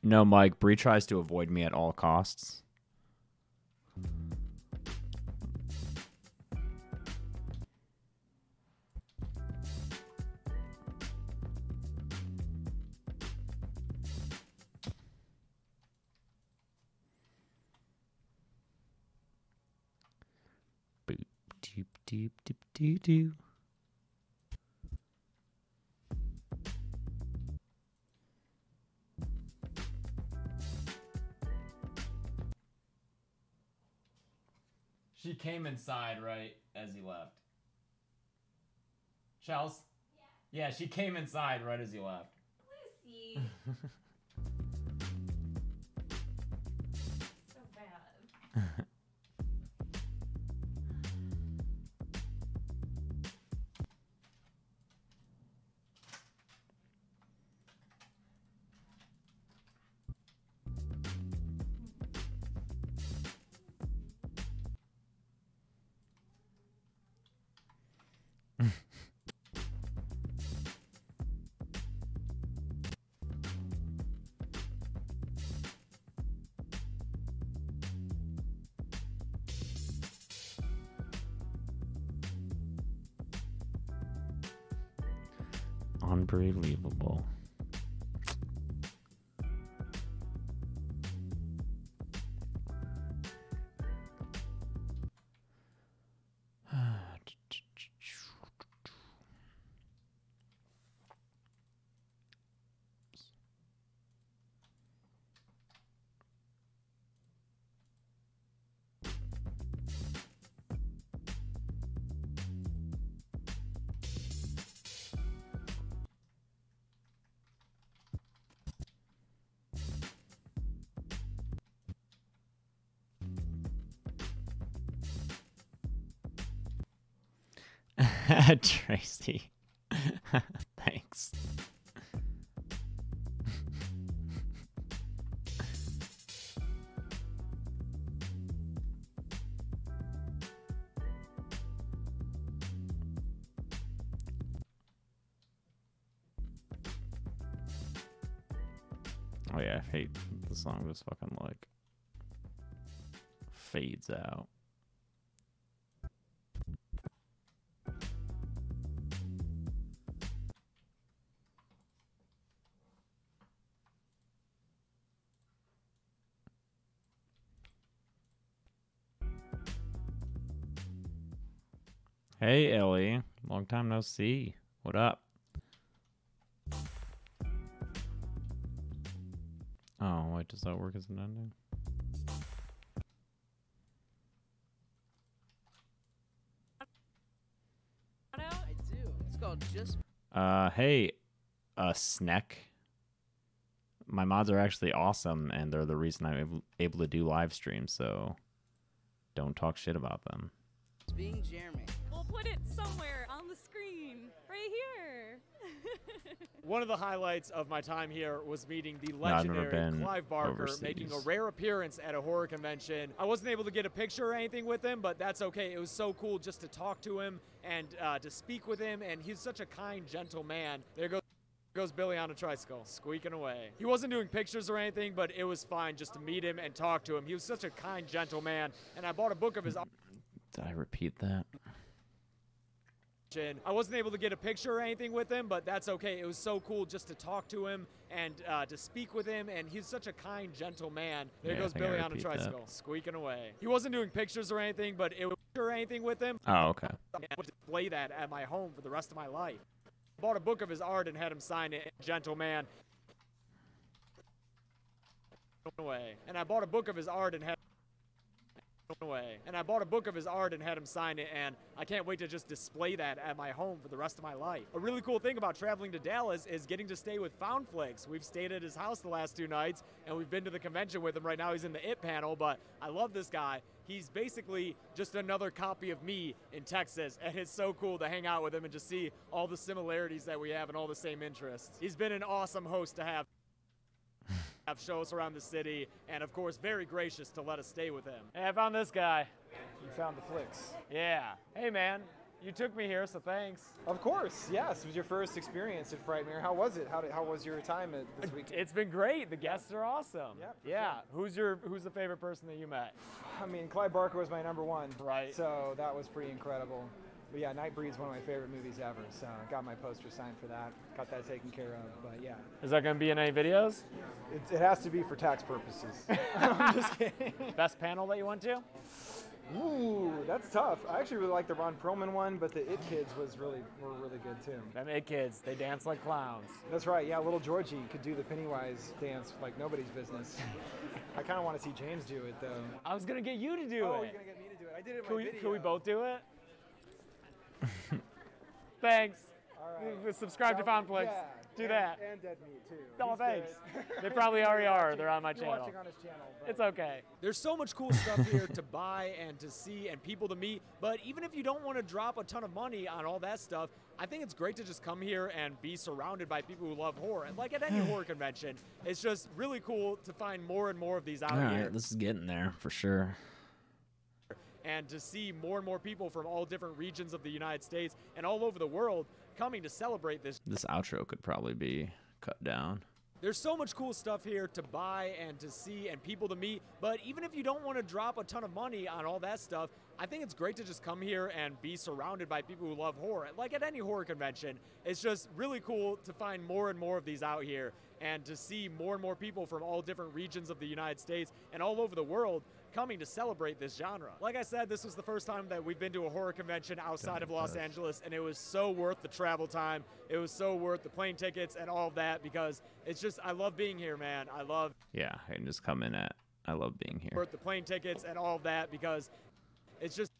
No, Mike. Bree tries to avoid me at all costs. Boop, doop, doop, doop, doo, doo. She came inside right as he left. Chels? Yeah, she came inside right as he left. Lucy. So bad. Unbelievable. Tracy. Thanks. Oh yeah, I hate the song just fucking like fades out. Hey Ellie, long time no see. What up? Oh, wait, does that work as an ending? I do. It's called Just. Hey, Sneck. My mods are actually awesome, and they're the reason I'm able to do live streams, so don't talk shit about them. Being Jeremy. We'll put it somewhere on the screen, right here. One of the highlights of my time here was meeting the I've never legendary been Clive Barker, overseas. making a rare appearance at a horror convention. I wasn't able to get a picture or anything with him, but that's okay. It was so cool just to talk to him and to speak with him, and he's such a kind, gentle man. There goes Goes Billy on a tricycle, squeaking away. He wasn't doing pictures or anything, but it was fine just to meet him and talk to him. He was such a kind, gentle man, and I bought a book of his. Did I repeat that? I wasn't able to get a picture or anything with him, but that's okay. It was so cool just to talk to him and to speak with him, and he's such a kind, gentle man. There Yeah, I goes think I Billy on a repeat tricycle, squeaking away. He wasn't doing pictures or anything, but it was or anything with him. Oh, okay. I would display that at my home for the rest of my life. Bought a book of his art and had him sign it. Gentle man. Away. And I bought a book of his art and had away. And I bought a book of his art and had him sign it, and I can't wait to just display that at my home for the rest of my life. A really cool thing about traveling to Dallas is getting to stay with Found Flicks. We've stayed at his house the last 2 nights, and we've been to the convention with him. Right now he's in the IT panel, but I love this guy. He's basically just another copy of me in Texas, and it's so cool to hang out with him and just see all the similarities that we have and all the same interests. He's been an awesome host to have show us around the city, and of course very gracious to let us stay with him. Hey, I found this guy. You found the flicks. Yeah. Hey, man. You took me here, so thanks. Of course, yes. It was your first experience at Frightmare. How was it? How was your time this week? It's been great. The guests are awesome. Yeah. Who's the favorite person that you met? I mean, Clive Barker was my #1. Right. So that was pretty incredible. But yeah, Nightbreed's one of my favorite movies ever. So I got my poster signed for that. Got that taken care of. But yeah. Is that going to be in any videos? It has to be for tax purposes. I'm just kidding. Best panel that you went to? Ooh, that's tough. I actually really like the Ron Perlman one, but the It Kids were really good too. Them It Kids, they dance like clowns. That's right. Yeah, little Georgie could do the Pennywise dance like nobody's business. I kind of want to see James do it though. I was gonna get you to do it. Oh, you're gonna get me to do it. I did it in my video. Can we both do it? Thanks. All right. Subscribe to Found Flicks. Yeah, do that. And Dead Meat too. No, He's thanks. good. They probably already are. They're on my You're channel. watching on his channel. But It's okay. There's so much cool stuff here to buy and to see and people to meet, but even if you don't want to drop a ton of money on all that stuff, I think it's great to just come here and be surrounded by people who love horror. And like at any horror convention, it's just really cool to find more and more of these out All here. right, this is getting there for sure. And to see more and more people from all different regions of the United States and all over the world coming to celebrate this. This outro could probably be cut down. There's so much cool stuff here to buy and to see and people to meet, but even if you don't want to drop a ton of money on all that stuff, I think it's great to just come here and be surrounded by people who love horror. Like at any horror convention, it's just really cool to find more and more of these out here and to see more and more people from all different regions of the United States and all over the world coming to celebrate this genre. Like I said, this was the first time that we've been to a horror convention outside of Los Angeles, and it was so worth the travel time. It was so worth the plane tickets and all of that because it's just, I love being here, man. I love. Yeah, I can just come in at, I love being here. Worth the plane tickets and all of that because it's just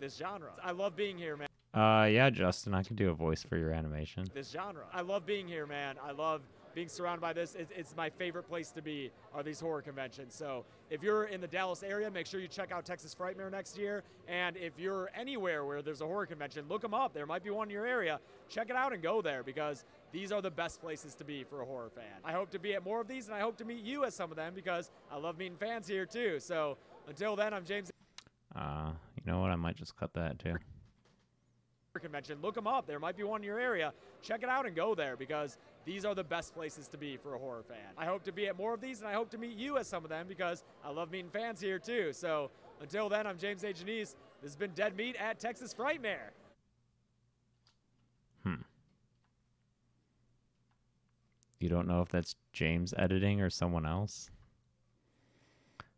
this genre. I love being here, man. Yeah, Justin, I could do a voice for your animation. This genre. I love being here, man. I love being surrounded by this. It's my favorite place to be are these horror conventions. So if you're in the Dallas area, make sure you check out Texas Frightmare next year. And if you're anywhere where there's a horror convention, look them up. There might be one in your area. Check it out and go there because these are the best places to be for a horror fan. I hope to be at more of these, and I hope to meet you at some of them because I love meeting fans here too. So until then, I'm James. You know what? I might just cut that too. Convention, look them up. There might be one in your area. Check it out and go there because these are the best places to be for a horror fan. I hope to be at more of these, and I hope to meet you at some of them because I love meeting fans here too. So until then, I'm James A. Janice. This has been Dead Meat at Texas Frightmare. You don't know if that's James editing or someone else?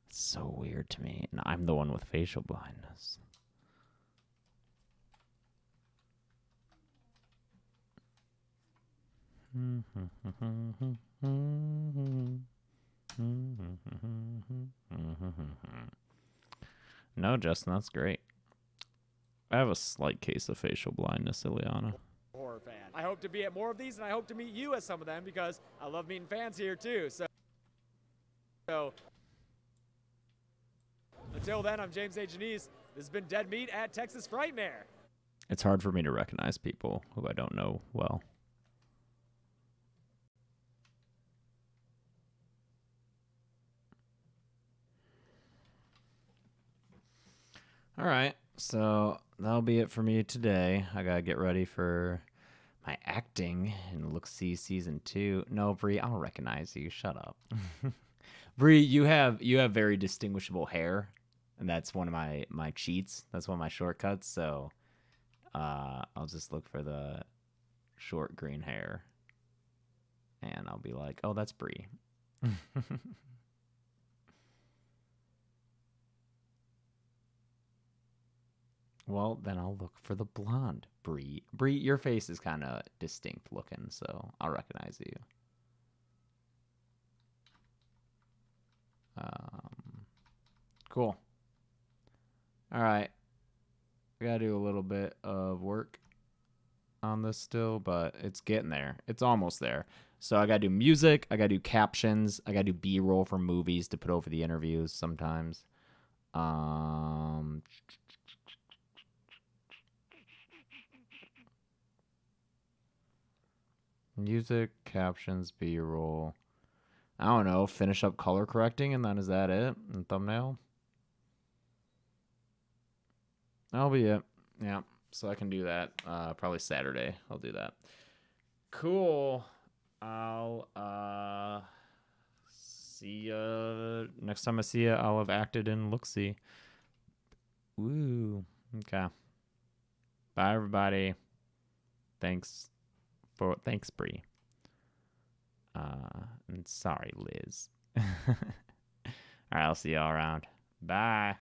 It's so weird to me, and I'm the one with facial blindness. No, Justin, that's great. I have a slight case of facial blindness, Ileana. Horror fan. I hope to be at more of these, and I hope to meet you at some of them because I love meeting fans here too. So until then, I'm James A. Janice. This has been Dead Meat at Texas Frightmare. It's hard for me to recognize people who I don't know well. All right, So that'll be it for me today. I gotta get ready for my acting in Look See season 2. No, Bree, I don't recognize you. Shut up. Bree, you have very distinguishable hair, and that's one of my cheats. That's one of my shortcuts. So I'll just look for the short green hair, and I'll be like, oh, that's Bree. Well, then I'll look for the blonde Bree. Bree, your face is kind of distinct looking, so I'll recognize you. Cool. All right. I got to do a little bit of work on this still, but it's getting there. It's almost there. So I got to do music. I got to do captions. I got to do B-roll for movies to put over the interviews sometimes. Music, captions, B-roll. I don't know. Finish up color correcting, and then is that it? And thumbnail? That'll be it. Yeah. So I can do that. Probably Saturday. I'll do that. Cool. I'll see ya. Next time I see ya, I'll have acted in Look-See. Woo. Okay. Bye, everybody. Thanks, Bree. And sorry, Liz. All right, I'll see y'all around. Bye.